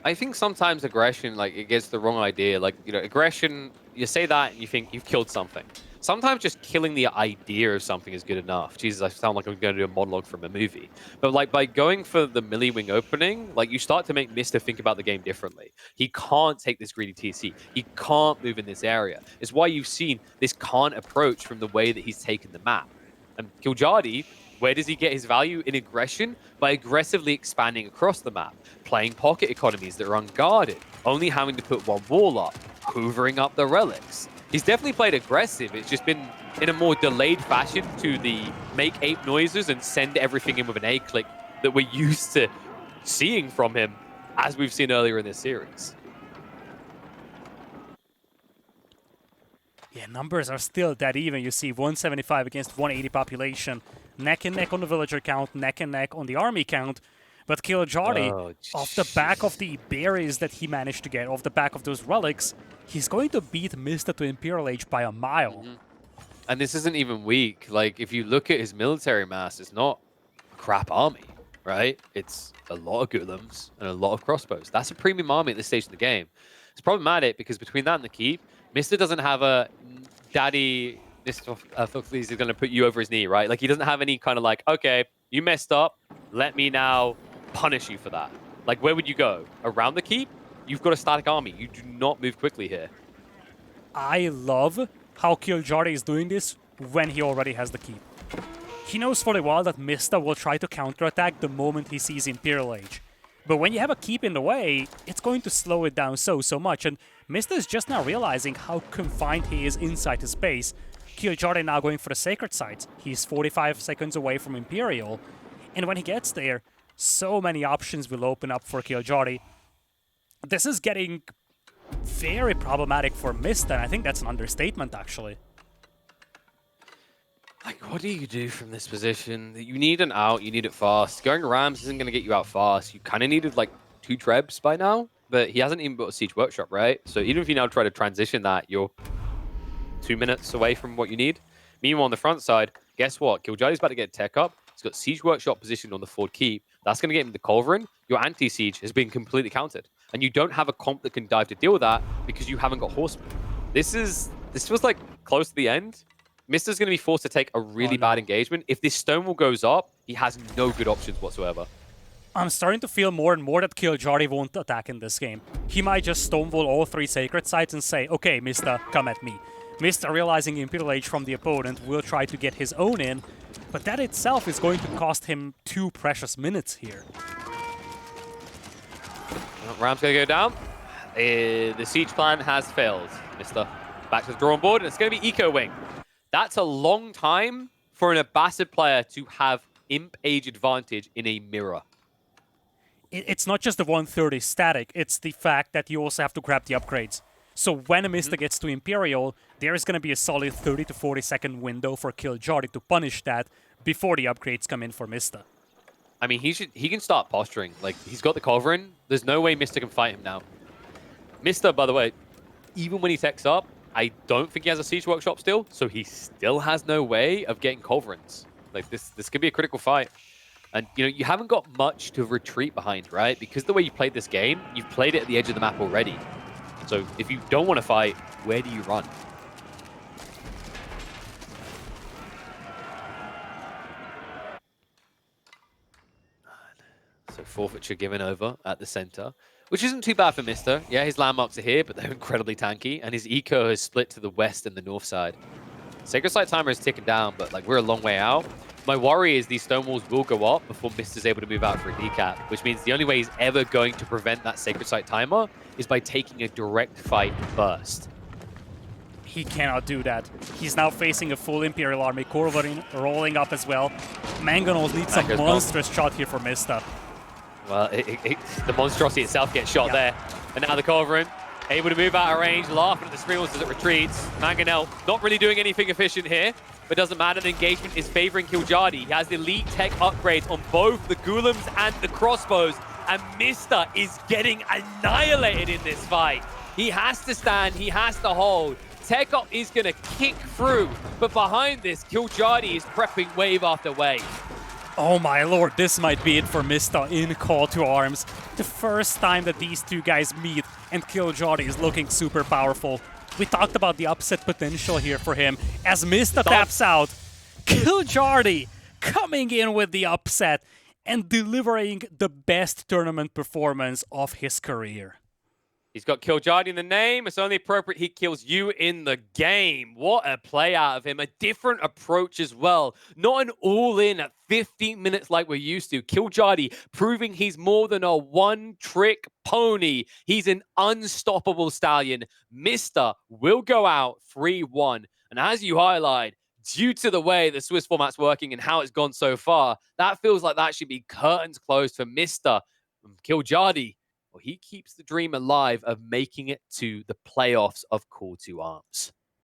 I think sometimes aggression, like, it gets the wrong idea. Like, you know, aggression, you say that and you think you've killed something. Sometimes just killing the idea of something is good enough. Jesus, I sound like I'm going to do a monologue from a movie. But, like, by going for the melee wing opening, like, you start to make Mista think about the game differently. He can't take this greedy TC. He can't move in this area. It's why you've seen this can't approach from the way that he's taken the map. And Kiljardi, where does he get his value in aggression? By aggressively expanding across the map, playing pocket economies that are unguarded, only having to put one wall up, hoovering up the relics. He's definitely played aggressive. It's just been in a more delayed fashion to the make ape noises and send everything in with an A click that we're used to seeing from him, as we've seen earlier in this series. Yeah, numbers are still that even. You see 175 against 180 population. Neck and neck on the villager count, neck and neck on the army count. But Kiljardi, off the back of the berries that he managed to get, off the back of those relics, he's going to beat Mista to Imperial Age by a mile. And this isn't even weak. Like, if you look at his military mass, it's not a crap army, right? It's a lot of Golems and a lot of crossbows. That's a premium army at this stage of the game. It's problematic because between that and the keep, Mista doesn't have a daddy... This is going to put you over his knee, right? Like, he doesn't have any kind of like, okay, you messed up, let me now punish you for that. Like, where would you go? Around the keep? You've got a static army. You do not move quickly here. I love how Kiljardi is doing this when he already has the keep. He knows fully well that Mista will try to counterattack the moment he sees Imperial Age. But when you have a keep in the way, it's going to slow it down so much. And Mista is just now realizing how confined he is inside his base. Kiljardi now going for the sacred sites. He's 45 seconds away from Imperial. And when he gets there, so many options will open up for Kiljardi. This is getting very problematic for Mista, and I think that's an understatement, actually. Like, what do you do from this position? You need an out, you need it fast. Going Rams isn't going to get you out fast. You kind of needed, like, 2 trebs by now, but he hasn't even built a Siege Workshop, right? So even if you now try to transition that, you're 2 minutes away from what you need. Meanwhile, on the front side, guess what? Kiljardi's about to get tech up. He's got Siege Workshop positioned on the forward keep. That's going to get him the Culverin. Your anti-siege has been completely countered. And you don't have a comp that can dive to deal with that because you haven't got horsemen. This was like close to the end. Mista's going to be forced to take a really bad engagement. If this Stonewall goes up, he has no good options whatsoever. I'm starting to feel more and more that Kiljardi won't attack in this game. He might just Stonewall all 3 sacred sites and say, okay, Mista, come at me. Mista, realizing Imperial Age from the opponent, will try to get his own in, but that itself is going to cost him 2 precious minutes here. Ram's going to go down. The siege plan has failed. Mista back to the drawing board, and it's going to be Eco Wing. That's a long time for an Abbasid player to have Imp Age advantage in a mirror. It's not just the 130 static, it's the fact that you also have to grab the upgrades. So when Mista gets to Imperial, there's going to be a solid 30 to 40 second window for Kiljardi to punish that before the upgrades come in for Mista. I mean, he can start posturing. Like, he's got the Culverin. There's no way Mista can fight him now. Mista, by the way, even when he techs up, I don't think he has a Siege Workshop still, so he still has no way of getting Culverins. Like, this could be a critical fight. And, you know, you haven't got much to retreat behind, right? Because the way you played this game, you've played it at the edge of the map already. So if you don't want to fight, where do you run? So forfeiture given over at the center, which isn't too bad for Mista. Yeah, his landmarks are here, but they're incredibly tanky, and his eco has split to the west and the north side. Sacred Site timer is ticking down, but like we're a long way out. My worry is these stone walls will go up before Mista's able to move out for a decap, which means the only way he's ever going to prevent that Sacred Site timer is by taking a direct fight first. He cannot do that. He's now facing a full Imperial army. Corvarin rolling up as well. Mangonels needs some monstrous shot here for Mista. Well, the monstrosity itself gets shot there. And now the Corvarin able to move out of range, laughing at the Screamers as it retreats. Mangonel not really doing anything efficient here, but doesn't matter. The engagement is favoring Kiljardi. He has the elite tech upgrades on both the Golems and the crossbows, and Mista is getting annihilated in this fight. He has to stand, he has to hold. Tech Up is going to kick through, but behind this, Kiljardi is prepping wave after wave. Oh my lord, this might be it for Mista in Call to Arms. The first time that these two guys meet, and Kiljardi is looking super powerful. We talked about the upset potential here for him. As Mista taps out, Kiljardi coming in with the upset and delivering the best tournament performance of his career. He's got Kiljardi in the name. It's only appropriate he kills you in the game. What a play out of him. A different approach as well. Not an all-in at 15 minutes like we're used to. Kiljardi proving he's more than a one-trick pony. He's an unstoppable stallion. Mista will go out 3-1. And as you highlight, due to the way the Swiss format's working and how it's gone so far, that feels like that should be curtains closed for Mista. Kiljardi, well, he keeps the dream alive of making it to the playoffs of Call to Arms.